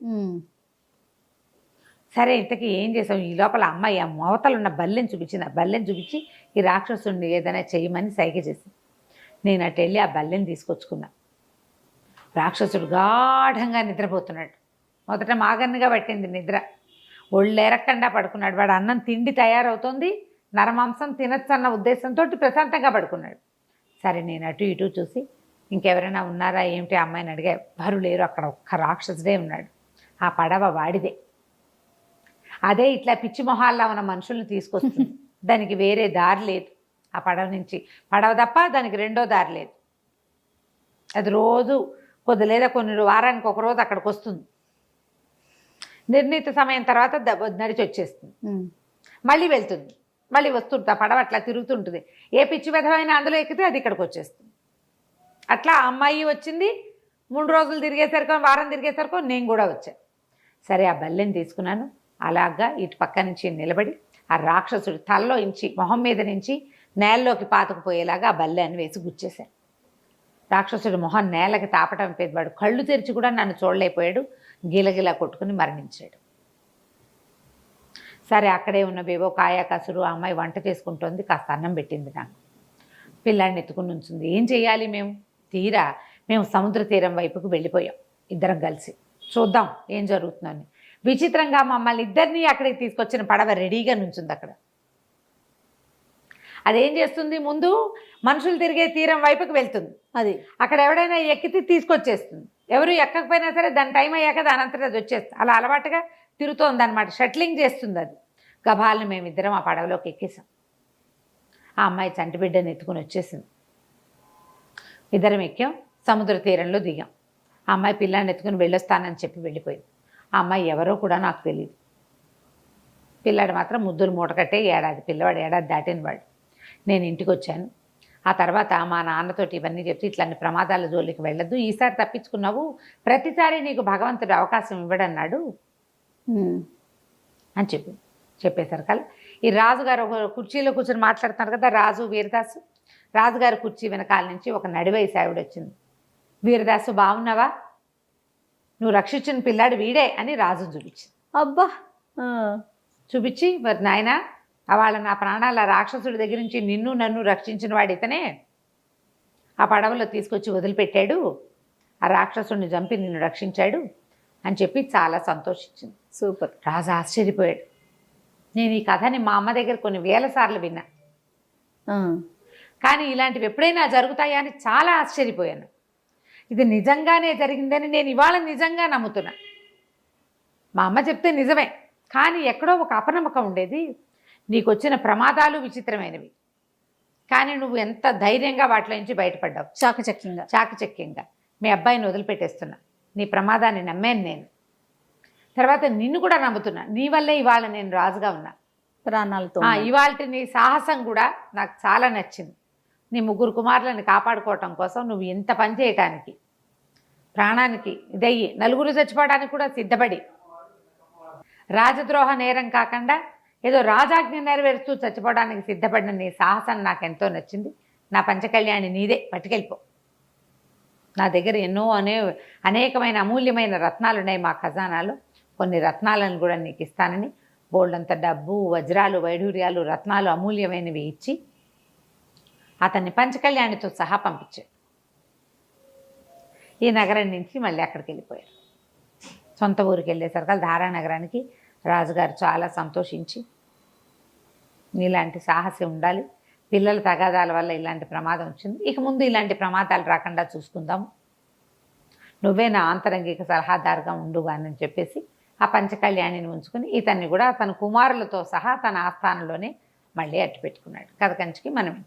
సరే ఇంతకీ ఏం చేసాం, ఈ లోపల అమ్మాయి ఆ మోతలున్న బల్లెని చూపించింది. ఆ బల్లెని చూపించి ఈ రాక్షసుడిని ఏదైనా చేయమని సైగ చేసింది. నేను అటు వెళ్ళి ఆ బల్లెని తీసుకొచ్చుకున్నా. రాక్షసుడు గాఢంగా నిద్రపోతున్నాడు. మొదట మాగన్నుగా పట్టింది నిద్ర, ఒళ్ళెరక్కండా పడుకున్నాడు. వాడు అన్నం తిండి తయారవుతోంది, నరమాంసం తినచ్చు అన్న ఉద్దేశంతో ప్రశాంతంగా పడుకున్నాడు. సరే నేను అటు ఇటు చూసి ఇంకెవరైనా ఉన్నారా ఏమిటి అమ్మాయిని అడిగా. ఎవరు లేరు, అక్కడ ఒక్క రాక్షసుడే ఉన్నాడు. ఆ పడవ వాడిదే. అదే ఇట్లా పిచ్చి మొహాల్లో ఉన్న మనుషుల్ని తీసుకొస్తుంది, దానికి వేరే దారి లేదు. ఆ పడవ నుంచి పడవ తప్ప దానికి రెండో దారి లేదు. అది రోజు లేదా కొన్ని వారానికి ఒక రోజు అక్కడికి వస్తుంది. నిర్ణీత సమయం తర్వాత నడిచి వచ్చేస్తుంది, మళ్ళీ వెళ్తుంది. మళ్ళీ వస్తుంటా పడవ అట్లా తిరుగుతుంటుంది. ఏ పిచ్చి విధమైన అందులో ఎక్కితే అది ఇక్కడికి వచ్చేస్తుంది. అట్లా ఆ అమ్మాయి వచ్చింది. 3 రోజులు తిరిగేసరికి, వారం తిరిగేసరికి నేను కూడా వచ్చాను. సరే ఆ బల్లెని తీసుకున్నాను. అలాగా ఇటు పక్క నుంచి నిలబడి ఆ రాక్షసుడి తలలో నుంచి, మొహం మీద నుంచి నేలలోకి పాతుకుపోయేలాగా ఆ బల్లెని వేసి గుచ్చేశాను. రాక్షసుడి మొహం నేలకి తాపటం వాడు కళ్ళు తెరిచి కూడా నన్ను చూడలేకపోయాడు. గిలగిలా కొట్టుకుని మరణించాడు. సరే అక్కడే ఉన్న బేబో కాయ కసురు ఆ అమ్మాయి వంట చేసుకుంటోంది. కాస్త అన్నం పెట్టింది నాకు. పిల్లాడిని ఎత్తుకుని ఉంచుంది. ఏం చేయాలి మేము సముద్ర తీరం వైపుకు వెళ్ళిపోయాం ఇద్దరం కలిసి. చూద్దాం ఏం జరుగుతుందని. విచిత్రంగా మమ్మల్ని ఇద్దరినీ అక్కడికి తీసుకొచ్చిన పడవ రెడీగా నుంచుంది అక్కడ. అదేం చేస్తుంది, ముందు మనుషులు తిరిగే తీరం వైపుకి వెళ్తుంది. అది అక్కడ ఎవడైనా ఎక్కితే తీసుకొచ్చేస్తుంది. ఎవరు ఎక్కకపోయినా సరే దాని టైం అయ్యాక దాని అంతటా అది వచ్చేస్తుంది. అలా అలవాటుగా తిరుగుతోంది అనమాట. షట్లింగ్ చేస్తుంది అది. గభాలను మేమిద్దరం ఆ పడవలోకి ఎక్కేసాం. ఆ అమ్మాయి చంటి బిడ్డని ఎత్తుకుని వచ్చేసింది. ఇద్దరం ఎక్కాం. సముద్ర తీరంలో దిగాం. ఆ అమ్మాయి పిల్లాన్ని ఎత్తుకుని వెళ్ళొస్తానని చెప్పి వెళ్ళిపోయింది. ఆ అమ్మాయి ఎవరో కూడా నాకు తెలియదు. పిల్లాడు మాత్రం ముద్దులు మూటకట్టే పిల్లవాడు ఏడాది దాటిన వాడు. నేను ఇంటికి వచ్చాను. ఆ తర్వాత మా నాన్నతోటి ఇవన్నీ చెప్తే ఇట్లాంటి ప్రమాదాల జోలికి వెళ్ళొద్దు, ఈసారి తప్పించుకున్నావు, ప్రతిసారి నీకు భగవంతుడు అవకాశం ఇవ్వడన్నాడు అని చెప్పేసరికల్లా ఈ రాజుగారు ఒక కుర్చీలో కూర్చొని మాట్లాడుతున్నారు కదా, రాజు వీరదాసు. రాజుగారి కుర్చీ వెనకాల నుంచి ఒక నడివయసు ఆవిడ వచ్చింది. వీరదాసు బాగున్నావా, నువ్వు రక్షించిన పిల్లాడు వీడే అని రాజు చూపించింది. అబ్బా చూపించి, మరి నాయన వాళ్ళ నా ప్రాణాల రాక్షసుడి దగ్గర నుంచి నిన్ను నన్ను రక్షించిన వాడు ఇతనే, ఆ పడవలో తీసుకొచ్చి వదిలిపెట్టాడు, ఆ రాక్షసుడిని చంపి నిన్ను రక్షించాడు అని చెప్పి చాలా సంతోషించింది. సూపర్. రాజు ఆశ్చర్యపోయాడు. నేను ఈ కథని మా అమ్మ దగ్గర కొన్ని వేల సార్లు విన్నా, కానీ ఇలాంటివి ఎప్పుడైనా జరుగుతాయా అని చాలా ఆశ్చర్యపోయాను. ఇది నిజంగానే జరిగిందని నేను ఇవాళ నిజంగా నమ్ముతున్నా. మా అమ్మ చెప్తే నిజమే, కానీ ఎక్కడో ఒక అపనమ్మకం ఉండేది. నీకు వచ్చిన ప్రమాదాలు విచిత్రమైనవి, కానీ నువ్వు ఎంత ధైర్యంగా వాటిలో నుంచి బయటపడ్డావు. చాకచక్యంగా మీ అబ్బాయిని వదిలిపెట్టేస్తున్నా. నీ ప్రమాదాన్ని నమ్మాను నేను. తర్వాత నిన్ను కూడా నమ్ముతున్నా. నీ వల్లే ఇవాళ నేను రాజుగా ఉన్నా ప్రాణాలతో. ఇవాళ నీ సాహసం కూడా నాకు చాలా నచ్చింది. నీ 3 కుమారులను కాపాడుకోవటం కోసం నువ్వు ఇంత పని చేయటానికి, ప్రాణానికి ఇదయ్యి నలుగురు చచ్చిపోవడానికి కూడా సిద్ధపడి, రాజద్రోహ నేరం కాకుండా ఏదో రాజాజ్ఞ నెరవేరుస్తూ చచ్చిపోవడానికి సిద్ధపడిన నీ సాహసం నాకు ఎంతో నచ్చింది. నా పంచకళ్యాణి నీదే, పట్టుకెళ్ళిపో. నా దగ్గర ఎన్నో అనేకమైన అమూల్యమైన రత్నాలు ఉన్నాయి మా ఖజానాలో. కొన్ని రత్నాలను కూడా నీకు ఇస్తానని బోల్డంత డబ్బు, వజ్రాలు, వైఢూర్యాలు, రత్నాలు అమూల్యమైనవి ఇచ్చి అతన్ని పంచకళ్యాణితో సహా పంపించాడు. ఈ నగరం నుంచి మళ్ళీ అక్కడికి వెళ్ళిపోయారు. సొంత ఊరికి వెళ్ళేసరికి ధారానగరానికి రాజుగారు చాలా సంతోషించి, ఇలాంటి సాహసం ఉండాలి, పిల్లల తగాదాల వల్ల ఇలాంటి ప్రమాదం వచ్చింది, ఇక ముందు ఇలాంటి ప్రమాదాలు రాకుండా చూసుకుందాము, నువ్వే నా ఆంతరంగిక సలహాదారుగా ఉండుగానని చెప్పేసి ఆ పంచకళ్యాణిని ఉంచుకుని ఇతన్ని కూడా తన కుమారులతో సహా తన ఆస్థానంలోనే మళ్ళీ అట్టు పెట్టుకున్నాడు. కథ కంచికి మనం ఇంటికి.